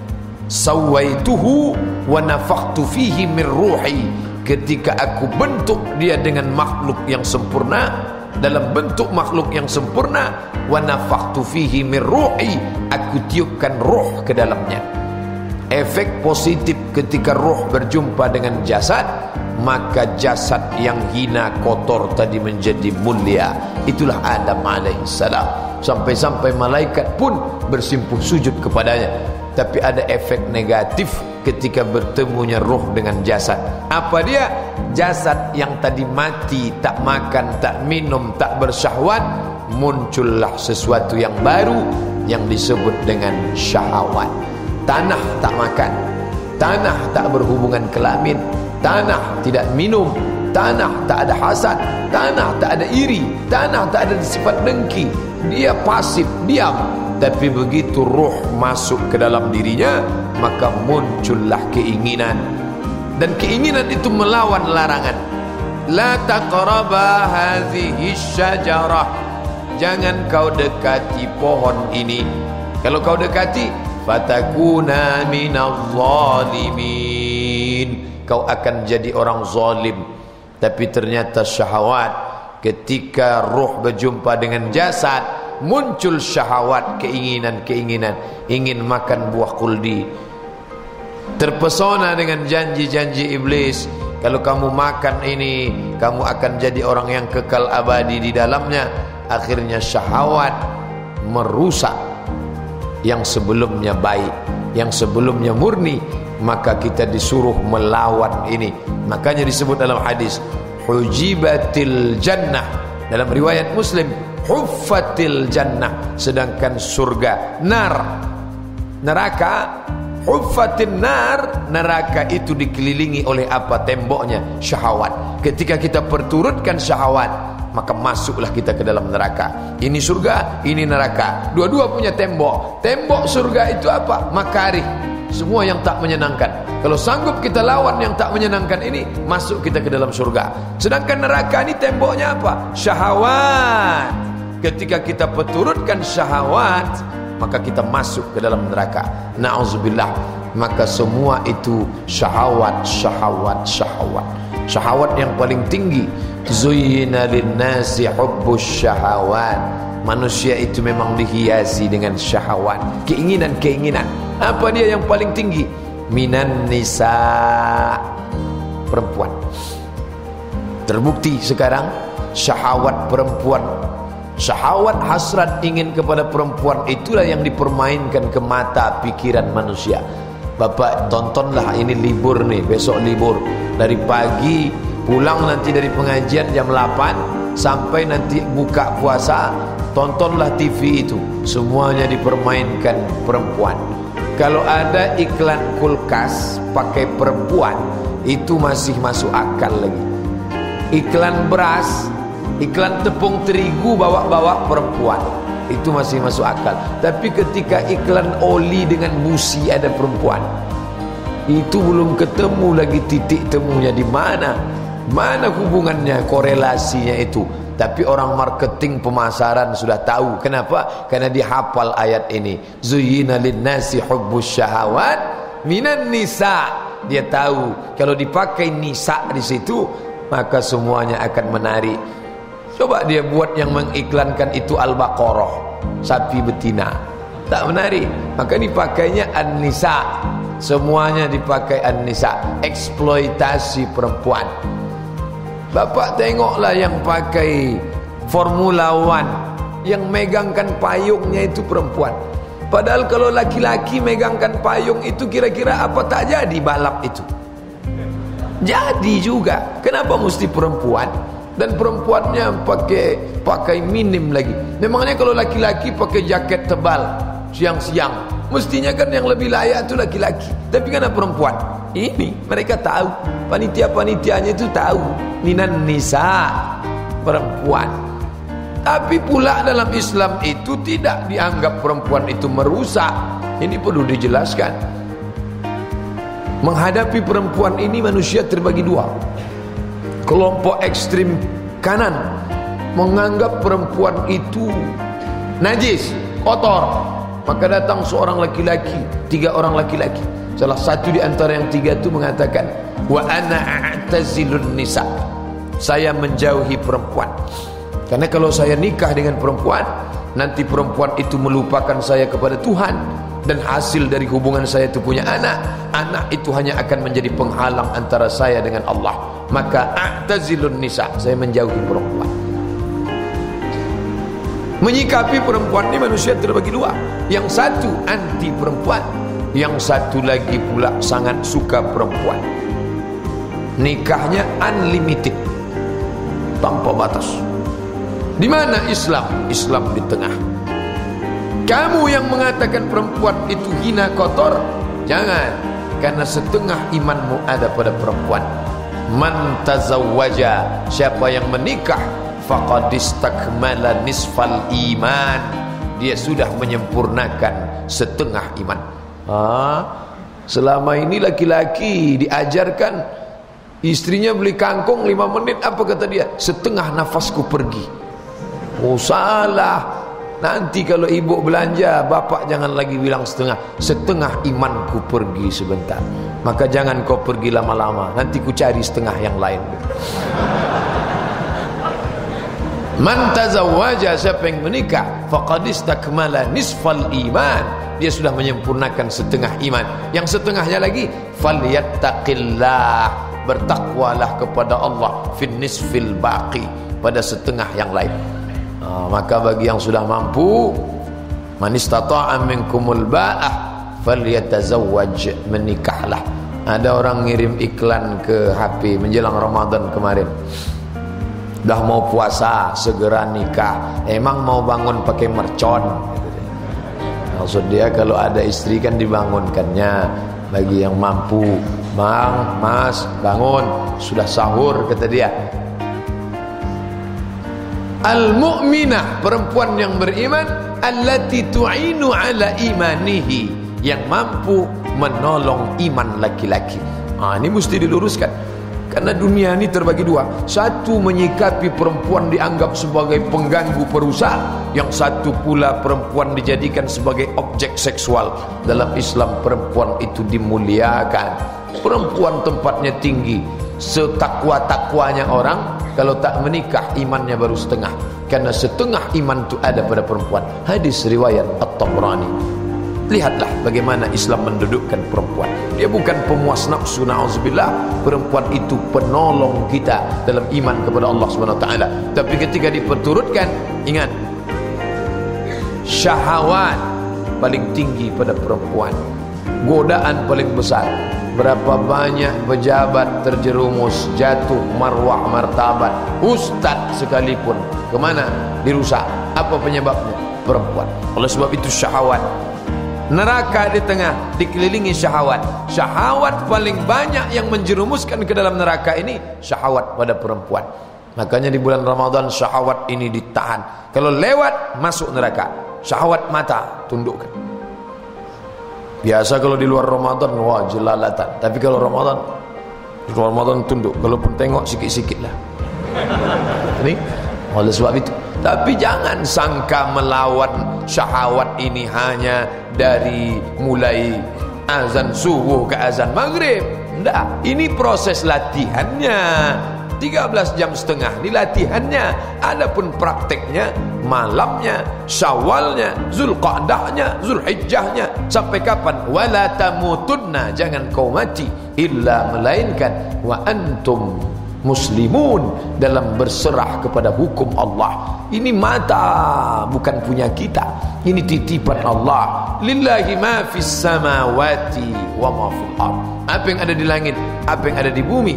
Sawaituhu wa nafakhtu fihi min ruhi, ketika aku bentuk dia dengan makhluk yang sempurna, dalam bentuk makhluk yang sempurna, wa nafakhtu fihi min ruhi, aku tiupkan roh ke dalamnya. Efek positif ketika roh berjumpa dengan jasad, maka jasad yang hina, kotor tadi menjadi mulia. Itulah Adam alaihissalam. Sampai-sampai malaikat pun bersimpuh sujud kepadanya. Tapi ada efek negatif ketika bertemunya roh dengan jasad. Apa dia? Jasad yang tadi mati, tak makan, tak minum, tak bersyahwat, muncullah sesuatu yang baru yang disebut dengan syahwat. Tanah tak makan, tanah tak berhubungan kelamin, tanah tidak minum, tanah tak ada hasad, tanah tak ada iri, tanah tak ada sifat dengki. Dia pasif, diam. Tapi begitu roh masuk ke dalam dirinya, maka muncullah keinginan. Dan keinginan itu melawan larangan. La taqraba hadhihi syajarah. Jangan kau dekati pohon ini. Kalau kau dekati, fatakuna minadh zalimin, kau akan jadi orang zalim. Tapi ternyata syahwat ketika roh berjumpa dengan jasad, muncul syahwat, keinginan-keinginan, ingin makan buah kuldi, terpesona dengan janji-janji iblis. Kalau kamu makan ini, kamu akan jadi orang yang kekal abadi di dalamnya. Akhirnya syahwat merusak yang sebelumnya baik, yang sebelumnya murni. Maka kita disuruh melawan ini. Makanya disebut dalam hadis, hujibatil jannah. Dalam riwayat Muslim, huffatil jannah. Sedangkan surga, neraka, huffatin nar, neraka itu dikelilingi oleh apa? Temboknya syahwat. Ketika kita perturutkan syahwat, maka masuklah kita ke dalam neraka. Ini surga, ini neraka. Dua-dua punya tembok. Tembok surga itu apa? Makarih, semua yang tak menyenangkan. Kalau sanggup kita lawan yang tak menyenangkan ini, masuk kita ke dalam surga. Sedangkan neraka ini temboknya apa? Syahwat. Ketika kita perturutkan syahwat, maka kita masuk ke dalam neraka. Na'udzubillah. Maka semua itu syahwat, syahwat, syahwat. Syahwat yang paling tinggi, zuyyina linnasi hubbus syahawat. Manusia itu memang dihiasi dengan syahwat, keinginan-keinginan. Apa dia yang paling tinggi? Minan nisa, perempuan. Terbukti sekarang syahwat perempuan, syahwat hasrat ingin kepada perempuan itulah yang dipermainkan ke mata pikiran manusia. Bapak tontonlah, ini libur nih, besok libur. Dari pagi pulang nanti dari pengajian jam 8 sampai nanti buka puasa, tontonlah TV itu. Semuanya dipermainkan perempuan. Kalau ada iklan kulkas pakai perempuan, itu masih masuk akal lagi. Iklan beras, iklan tepung terigu bawa-bawa perempuan, itu masih masuk akal. Tapi ketika iklan oli dengan busi ada perempuan, itu belum ketemu lagi titik temunya di mana. Mana hubungannya, korelasinya itu. Tapi orang marketing pemasaran sudah tahu. Kenapa? Karena dihafal ayat ini. Zuyyina linnasi hubbus syahawat minan nisa. Dia tahu kalau dipakai nisa di situ, maka semuanya akan menarik. Coba dia buat yang mengiklankan itu Al-Baqarah, sapi betina, tak menarik. Maka dipakainya An-Nisa. Semuanya dipakai An-Nisa, eksploitasi perempuan. Bapak tengoklah yang pakai Formula One, yang megangkan payungnya itu perempuan. Padahal kalau laki-laki megangkan payung itu, kira-kira apa tak jadi balap itu? Jadi juga. Kenapa mesti perempuan? Dan perempuannya pakai minim lagi. Memangnya kalau laki-laki pakai jaket tebal siang-siang, mestinya kan yang lebih layak itu laki-laki. Tapi kenapa perempuan? Ini mereka tahu, panitia-panitianya itu tahu. Minan nisa, perempuan. Tapi pula dalam Islam itu tidak dianggap perempuan itu merusak. Ini perlu dijelaskan. Menghadapi perempuan ini manusia terbagi dua. Kelompok ekstrim kanan menganggap perempuan itu najis, kotor. Maka datang seorang laki-laki, 3 orang laki-laki. Salah satu di antara yang 3 itu mengatakan, wa ana a'tazilun nisa. Saya menjauhi perempuan. Karena kalau saya nikah dengan perempuan, nanti perempuan itu melupakan saya kepada Tuhan. Dan hasil dari hubungan saya itu punya anak. Anak itu hanya akan menjadi penghalang antara saya dengan Allah. Maka a'tazilun nisa, saya menjauhi perempuan. Menyikapi perempuan ini manusia terbagi dua. Yang satu anti perempuan, yang satu lagi pula sangat suka perempuan. Nikahnya unlimited, tanpa batas. Di mana Islam? Islam di tengah. Kamu yang mengatakan perempuan itu hina, kotor, jangan. Karena setengah imanmu ada pada perempuan. Man tazawwaja, siapa yang menikah, faqad istakmala nisfal iman, dia sudah menyempurnakan setengah iman. Selama ini laki-laki diajarkan, istrinya beli kangkung 5 menit, apa kata dia? Setengah nafasku pergi. Oh salah. Nanti kalau ibu belanja, bapak jangan lagi bilang setengah. Setengah imanku pergi sebentar. Maka jangan kau pergi lama-lama, nanti ku cari setengah yang lain. Man tazawwaja, siapa yang menikah, faqad istakmala nisfal iman, dia sudah menyempurnakan setengah iman. Yang setengahnya lagi, falyattaqillah, bertakwalah kepada Allah, fin nisfil baqi, pada setengah yang lain. Maka bagi yang sudah mampu, man istata'a minkumul ba'ah falyatazawwaj, menikahlah. Ada orang ngirim iklan ke HP menjelang Ramadan kemarin, dah mau puasa segera nikah, emang mau bangun pakai mercon. Maksud dia kalau ada istri kan dibangunkannya. Bagi yang mampu, Bang, Mas, bangun, sudah sahur, kata dia. Al-mu'minah, perempuan yang beriman, allati tu'inu ala imanihi, yang mampu menolong iman laki-laki. Ini mesti diluruskan. Karena dunia ini terbagi dua. Satu menyikapi perempuan dianggap sebagai pengganggu, perusak. Yang satu pula perempuan dijadikan sebagai objek seksual. Dalam Islam perempuan itu dimuliakan. Perempuan tempatnya tinggi. Setakwa-takwanya orang, kalau tak menikah imannya baru setengah. Karena setengah iman itu ada pada perempuan. Hadis riwayat At-Tabrani. Lihatlah bagaimana Islam mendudukkan perempuan. Dia bukan pemuas nafsu, na'udzubillah. Perempuan itu penolong kita dalam iman kepada Allah SWT. Tapi ketika diperturutkan, ingat, syahwat paling tinggi pada perempuan, godaan paling besar. Berapa banyak pejabat terjerumus, jatuh marwah martabat, ustaz sekalipun, kemana? Dirusak. Apa penyebabnya? Perempuan. Oleh sebab itu syahwat. Neraka di tengah, dikelilingi syahwat. Syahwat paling banyak yang menjerumuskan ke dalam neraka ini, syahwat pada perempuan. Makanya di bulan Ramadan syahwat ini ditahan. Kalau lewat, masuk neraka. Syahwat mata, tundukkan. Biasa kalau di luar Ramadan, wah jelalatan. Tapi kalau Ramadan, di luar Ramadan tunduk. Kalaupun tengok sikit-sikit lah. Ini oleh sebab itu. Tapi jangan sangka melawan syahwat ini hanya dari mulai azan subuh ke azan maghrib. Tidak, ini proses latihannya. 13 jam setengah ini latihannya. Adapun prakteknya, malamnya, syawalnya, zulqa'dahnya, zulhijjahnya. Sampai kapan? Wala tamutunna, jangan kau mati illa melainkan wa antum muslimun, dalam berserah kepada hukum Allah. Ini mata bukan punya kita, ini titipan Allah. Lillahi ma fis samawati wa ma fil ardh. Apa yang ada di langit, apa yang ada di bumi,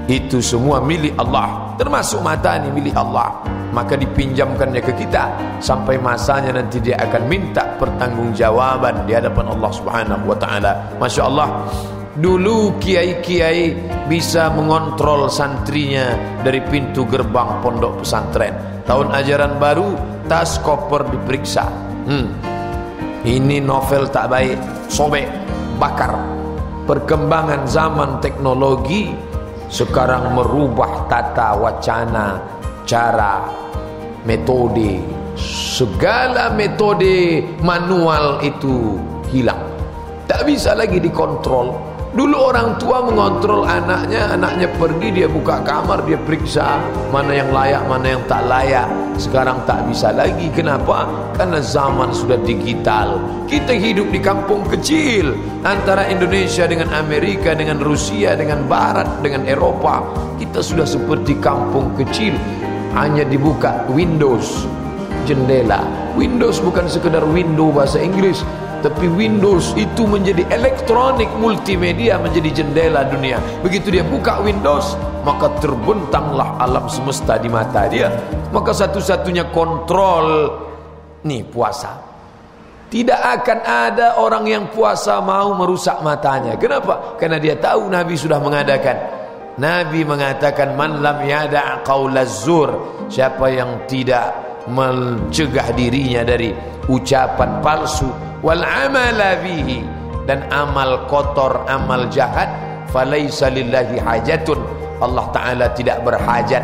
itu semua milik Allah. Termasuk mata ini milik Allah. Maka dipinjamkannya ke kita sampai masanya nanti dia akan minta pertanggungjawaban di hadapan Allah Subhanahu wa taala. Masya Allah. Dulu kiai-kiai bisa mengontrol santrinya dari pintu gerbang pondok pesantren. Tahun ajaran baru, tas koper diperiksa. Ini novel tak baik, sobek, bakar. Perkembangan zaman teknologi sekarang merubah tata wacana, cara, metode. Segala metode manual itu hilang. Tak bisa lagi dikontrol. Dulu orang tua mengontrol anaknya, anaknya pergi, dia buka kamar, dia periksa mana yang layak, mana yang tak layak. Sekarang tak bisa lagi. Kenapa? Karena zaman sudah digital. Kita hidup di kampung kecil antara Indonesia dengan Amerika, dengan Rusia, dengan Barat, dengan Eropa. Kita sudah seperti kampung kecil. Hanya dibuka Windows, jendela. Windows bukan sekedar window bahasa Inggris, tapi Windows itu menjadi elektronik multimedia, menjadi jendela dunia. Begitu dia buka Windows, maka terbentanglah alam semesta di mata dia. Maka satu-satunya kontrol nih puasa. Tidak akan ada orang yang puasa mau merusak matanya. Kenapa? Karena dia tahu Nabi sudah mengadakan. Nabi mengatakan, man lam yada' qaulaz zur, siapa yang tidak mencegah dirinya dari ucapan palsu, wal amala bihi, dan amal kotor, amal jahat, falaisa lillahi hajatun, Allah Ta'ala tidak berhajat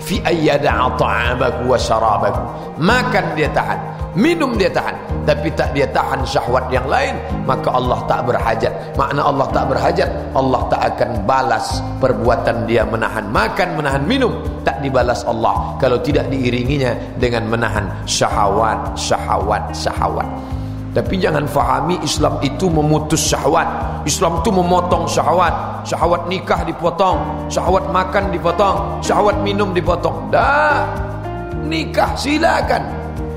fi ayyada'a ta'amahu wa syarabahu, makan dia tahan, minum dia tahan, tapi tak dia tahan syahwat yang lain, maka Allah tak berhajat. Makna Allah tak berhajat, Allah tak akan balas perbuatan dia menahan makan, menahan minum, tak dibalas Allah kalau tidak diiringinya dengan menahan syahwat. Tapi jangan fahami Islam itu memutus syahwat. Islam itu memotong syahwat. Syahwat nikah dipotong, syahwat makan dipotong, syahwat minum dipotong. Dah, nikah silakan.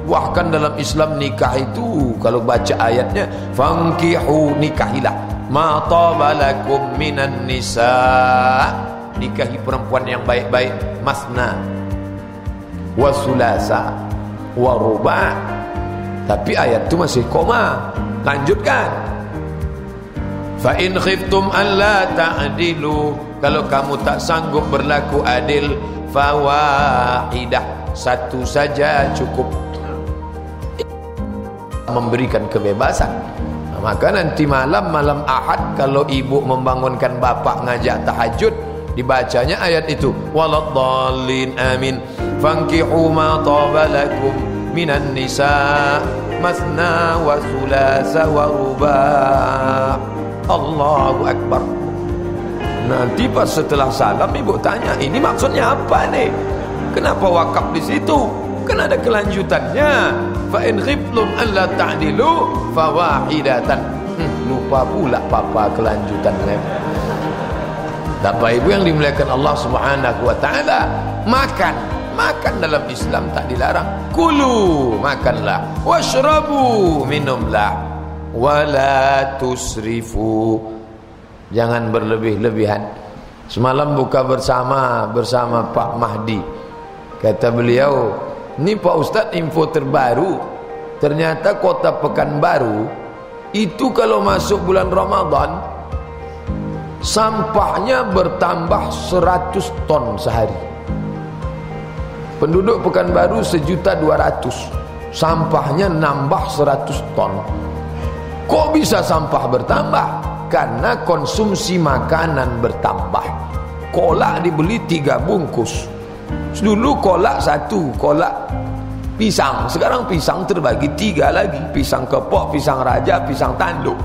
Bahkan dalam Islam nikah itu kalau baca ayatnya, fankihu, nikahilah, ma tabalakum minan nisa, nikahi perempuan yang baik-baik, masna wa sulasa wa ruba'. Tapi ayat itu masih koma. Lanjutkan, fa in khiftum alla ta'dilu, kalau kamu tak sanggup berlaku adil, fawahidah, satu saja cukup. Memberikan kebebasan. Maka nanti malam Ahad, kalau ibu membangunkan bapak ngajak tahajud, dibacanya ayat itu, waladhdallin, amin, fankihu ma tabalakum minan nisa masna wa sulasa wa ruba'. Allahu akbar. Nanti pas setelah salam ibu tanya, ini maksudnya apa nih? Kenapa wakaf di situ? Kan ada kelanjutannya, fa in khiftum alla ta'dilu fawahidatan. Lupa pula papa kelanjutannya. Bapak ibu yang dimuliakan Allah Subhanahu wa taala, makan dalam Islam tak dilarang. Kulu, makanlah, washrabu, minumlah, wala tusrifu, jangan berlebih-lebihan. Semalam buka bersama Pak Mahdi, kata beliau, ini Pak Ustadz info terbaru, ternyata kota Pekanbaru itu kalau masuk bulan Ramadan sampahnya bertambah 100 ton sehari. Penduduk Pekanbaru 1.200.000, sampahnya nambah 100 ton. Kok bisa sampah bertambah? Karena konsumsi makanan bertambah. Kolak dibeli 3 bungkus. Dulu kolak 1, kolak pisang. Sekarang pisang terbagi 3 lagi. Pisang kepok, pisang raja, pisang tanduk.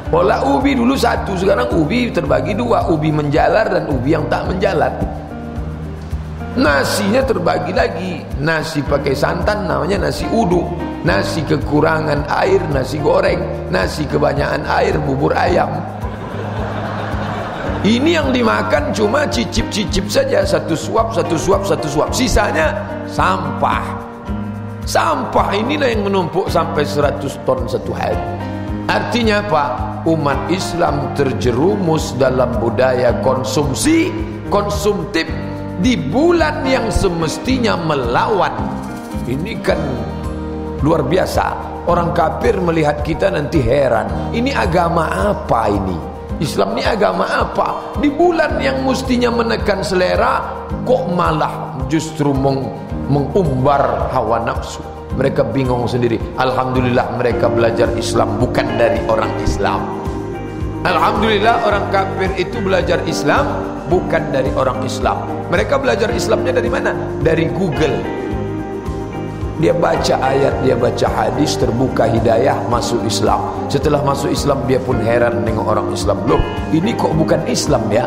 Kolak ubi dulu 1, sekarang ubi terbagi 2. Ubi menjalar dan ubi yang tak menjalar. Nasinya terbagi lagi. Nasi pakai santan namanya nasi uduk. Nasi kekurangan air, nasi goreng. Nasi kebanyakan air, bubur ayam. Ini yang dimakan cuma cicip-cicip saja, 1 suap, 1 suap, 1 suap. Sisanya sampah. Sampah inilah yang menumpuk sampai 100 ton satu hari. Artinya apa? Umat Islam terjerumus dalam budaya konsumsi, konsumtif di bulan yang semestinya melawan. Ini kan luar biasa. Orang kafir melihat kita nanti heran, ini agama apa ini? Islam ini agama apa? Di bulan yang mestinya menekan selera, kok malah justru mengumbar hawa nafsu. Mereka bingung sendiri. Alhamdulillah mereka belajar Islam bukan dari orang Islam. Alhamdulillah orang kafir itu belajar Islam bukan dari orang Islam. Mereka belajar Islamnya dari mana? Dari Google. Dia baca ayat, dia baca hadis, terbuka hidayah, masuk Islam. Setelah masuk Islam dia pun heran nengok orang Islam. Loh, ini kok bukan Islam ya?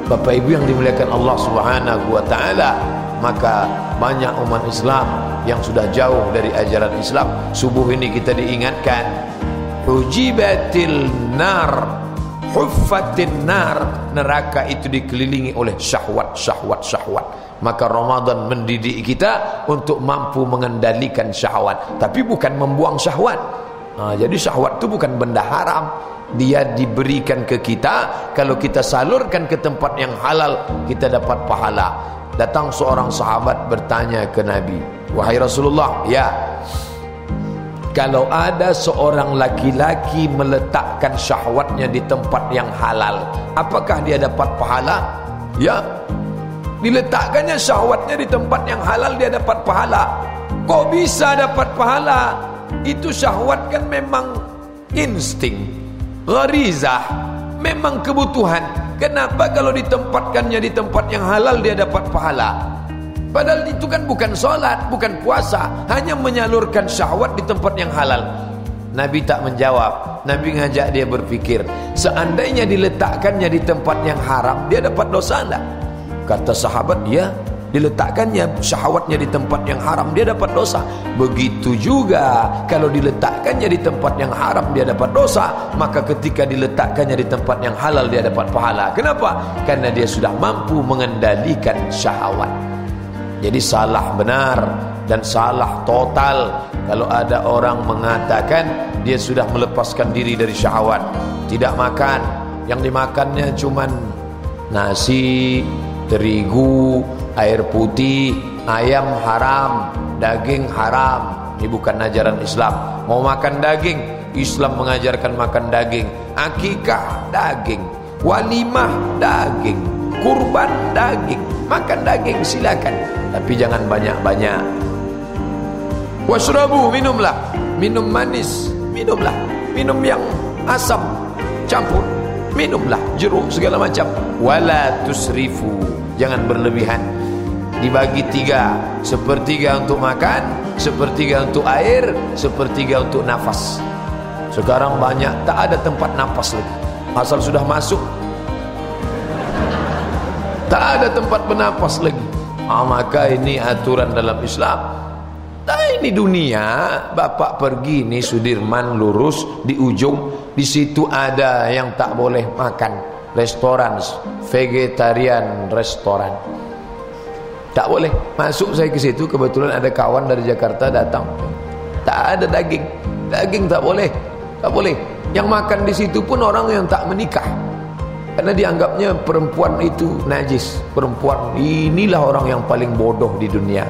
Bapak Ibu yang dimuliakan Allah Subhanahu wa taala, maka banyak umat Islam yang sudah jauh dari ajaran Islam. Subuh ini kita diingatkan, hujibatil nar, huffatin nar, neraka itu dikelilingi oleh syahwat. Maka Ramadan mendidik kita untuk mampu mengendalikan syahwat, tapi bukan membuang syahwat. Jadi syahwat itu bukan benda haram. Dia diberikan ke kita. Kalau kita salurkan ke tempat yang halal, kita dapat pahala. Datang seorang sahabat bertanya ke Nabi, wahai Rasulullah, ya, kalau ada seorang laki-laki meletakkan syahwatnya di tempat yang halal, apakah dia dapat pahala? Ya, diletakkannya syahwatnya di tempat yang halal, dia dapat pahala. Kok bisa dapat pahala? Itu syahwat kan memang insting, gharizah, memang kebutuhan. Kenapa kalau ditempatkannya di tempat yang halal dia dapat pahala? Padahal itu kan bukan sholat, bukan puasa, hanya menyalurkan syahwat di tempat yang halal. Nabi tak menjawab. Nabi ngajak dia berpikir, seandainya diletakkannya di tempat yang haram, dia dapat dosa enggak? Kata sahabat, ya, diletakkannya syahwatnya di tempat yang haram, dia dapat dosa. Begitu juga kalau diletakkannya di tempat yang haram, dia dapat dosa. Maka ketika diletakkannya di tempat yang halal, dia dapat pahala. Kenapa? Karena dia sudah mampu mengendalikan syahwat. Jadi salah benar dan salah total kalau ada orang mengatakan dia sudah melepaskan diri dari syahwat, tidak makan, yang dimakannya cuman nasi, terigu, air putih, ayam haram, daging haram. Ini bukan ajaran Islam. Mau makan daging, Islam mengajarkan makan daging. Akikah daging, walimah daging, kurban daging. Makan daging silakan, tapi jangan banyak-banyak. Washrabu, minumlah, minum manis, minumlah, minum yang asam campur, minumlah jeruk segala macam. Wala tusrifu, jangan berlebihan. Dibagi tiga, sepertiga untuk makan, sepertiga untuk air, sepertiga untuk nafas. Sekarang banyak tak ada tempat nafas lagi. Asal sudah masuk, tak ada tempat bernafas lagi. Maka ini aturan dalam Islam. Nah, ini dunia. Bapak pergi nih Sudirman lurus di ujung, di situ ada yang tak boleh makan, restoran vegetarian, restoran tak boleh masuk. Saya ke situ, kebetulan ada kawan dari Jakarta datang. Tak ada daging, daging tak boleh, tak boleh. Yang makan di situ pun orang yang tak menikah, karena dianggapnya perempuan itu najis. Perempuan inilah orang yang paling bodoh di dunia.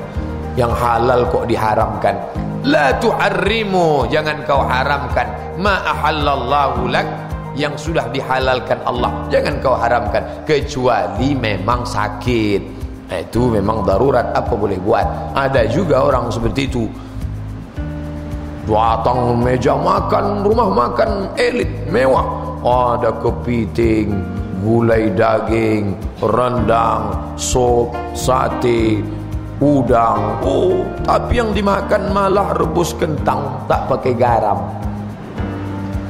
Yang halal kok diharamkan. La tuharrimu, jangan kau haramkan ma ahallallahu lak, yang sudah dihalalkan Allah jangan kau haramkan, kecuali memang sakit. Itu memang darurat, apa boleh buat. Ada juga orang seperti itu, datang meja makan, rumah makan elit mewah, ada kepiting, gulai daging, rendang, sop, sate, udang. Oh, tapi yang dimakan malah rebus kentang tak pakai garam.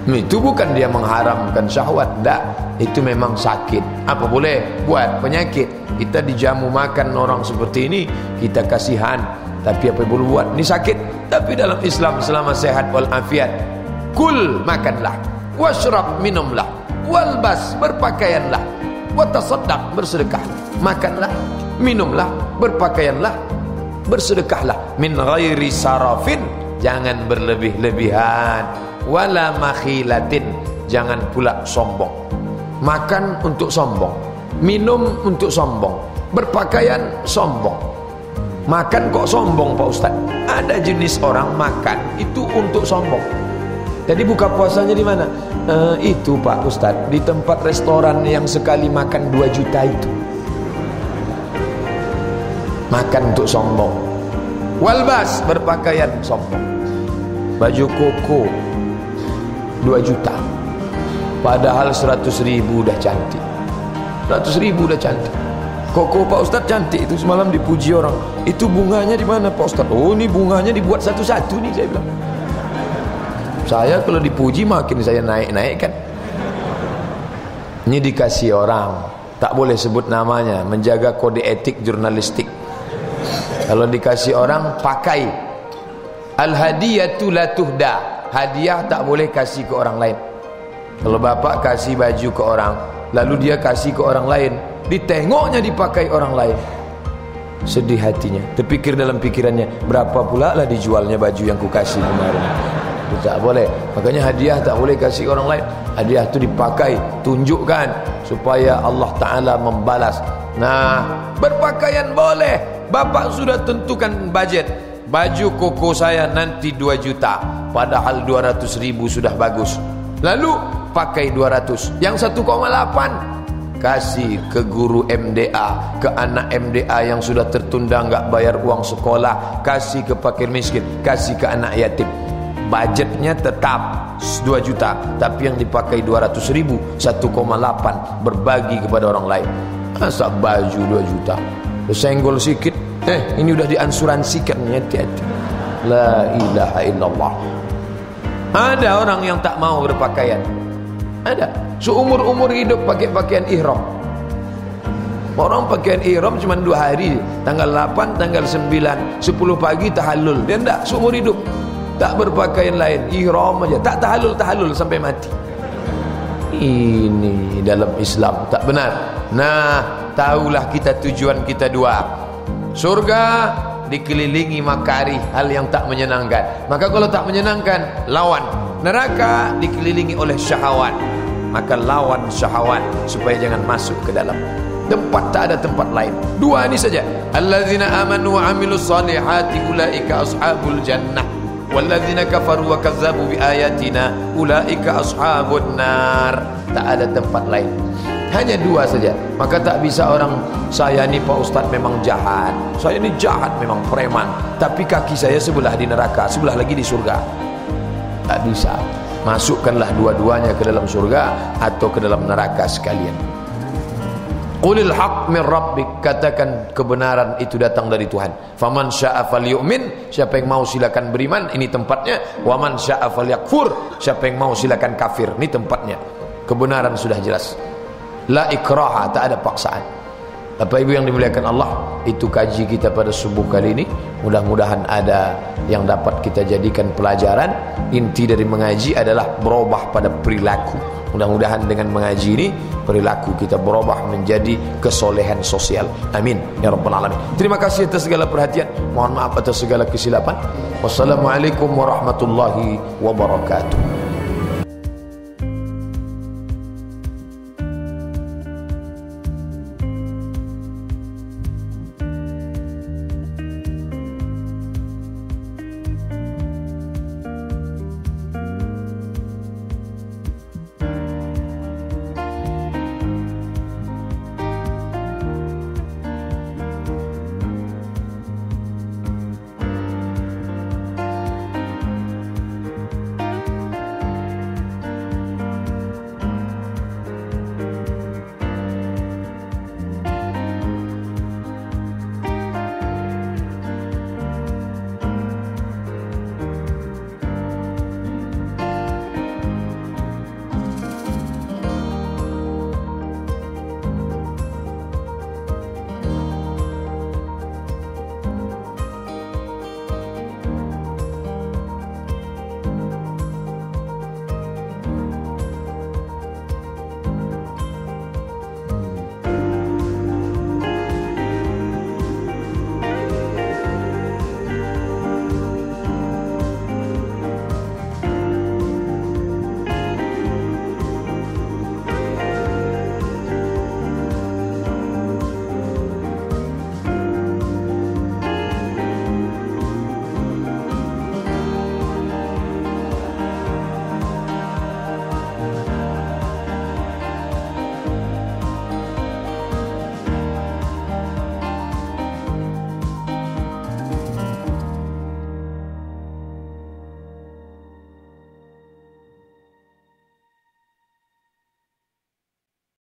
Itu bukan dia mengharamkan syahwat, enggak. Itu memang sakit. Apa boleh buat, penyakit. Kita dijamu makan orang seperti ini, kita kasihan. Tapi apa boleh buat, ini sakit. Tapi dalam Islam selama sehat walafiat, kul, makanlah, washrab, minumlah, walbas, berpakaianlah, watasaddaq, bersedekah. Makanlah, minumlah, berpakaianlah, bersedekahlah. Min ghairi sarafin, jangan berlebih-lebihan. Wala makhilatin, jangan pula sombong. Makan untuk sombong, minum untuk sombong, berpakaian sombong. Makan kok sombong Pak Ustaz? Ada jenis orang makan itu untuk sombong. Jadi buka puasanya di mana? Itu Pak Ustaz, di tempat restoran yang sekali makan 2 juta itu. Makan untuk sombong. Walbas, berpakaian sombong. Baju koko 2 juta, padahal 100.000 dah cantik. 100.000 dah cantik. Koko Pak Ustaz cantik itu, semalam dipuji orang. Itu bunganya di mana Pak Ustaz? Oh, ini bunganya dibuat satu-satu nih, saya bilang. Saya kalau dipuji makin saya naik-naik kan. Ini dikasih orang, tak boleh sebut namanya, menjaga kode etik jurnalistik. Kalau dikasih orang, pakai. Al-hadiyatu la tuhda, hadiah tak boleh kasih ke orang lain. Kalau bapak kasih baju ke orang, lalu dia kasih ke orang lain, ditengoknya dipakai orang lain, sedih hatinya. Terpikir dalam pikirannya, berapa pula lah dijualnya baju yang ku kasih kemarin. Itu tak boleh. Makanya hadiah tak boleh kasih orang lain. Hadiah itu dipakai, tunjukkan supaya Allah Ta'ala membalas. Nah, berpakaian boleh. Bapak sudah tentukan budget. Baju koko saya nanti 2 juta, padahal 200.000 sudah bagus. Lalu pakai 200, yang 1,8 kasih ke guru MDA, ke anak MDA yang sudah tertunda nggak bayar uang sekolah, kasih ke fakir miskin, kasih ke anak yatim. Budgetnya tetap 2 juta, tapi yang dipakai 200.000, 1,8 berbagi kepada orang lain. Masa baju 2 juta, senggol sikit Ini udah diansuransikan, hati-hati. La ilaha illallah. Ada orang yang tak mau berpakaian. Ada. Seumur-umur hidup pakai pakaian ihram. Orang pakaian ihram cuma 2 hari. Tanggal 8, tanggal 9, 10 pagi tahallul. Dia enggak, seumur hidup tak berpakaian lain, ihram aja. Tak tahallul sampai mati. Ini dalam Islam tak benar. Nah, tahulah kita tujuan kita 2. Surga dikelilingi makari, hal yang tak menyenangkan. Maka kalau tak menyenangkan, lawan. Neraka dikelilingi oleh syahwat. Maka lawan syahwat supaya jangan masuk ke dalam. Tempat tak ada tempat lain. 2 ini saja. Alladzina amanu wa amilus salihati ulaika ashabul jannah. Walladzina kafaru wa kazzabu bi ayatina ulaika ashabun nar. Tak ada tempat lain. Hanya 2 saja. Maka tak bisa orang, saya ni Pak Ustaz memang jahat, saya ni jahat memang preman, tapi kaki saya sebelah di neraka, sebelah lagi di surga. Tak bisa. Masukkanlah dua-duanya ke dalam surga atau ke dalam neraka sekalian. Qulil haq min rabbik, katakan kebenaran itu datang dari Tuhan. Faman syaa falyu'min, siapa yang mau silakan beriman, ini tempatnya. Wa man syaa falyakfur, siapa yang mau silakan kafir, ini tempatnya. Kebenaran sudah jelas. La ikraha, tak ada paksaan. Bapak Ibu yang dimuliakan Allah, itu kaji kita pada subuh kali ini. Mudah-mudahan ada yang dapat kita jadikan pelajaran. Inti dari mengaji adalah berubah pada perilaku. Mudah-mudahan dengan mengaji ini perilaku kita berubah menjadi kesolehan sosial. Amin ya rabbal alamin. Terima kasih atas segala perhatian. Mohon maaf atas segala kesilapan. Wassalamualaikum warahmatullahi wabarakatuh.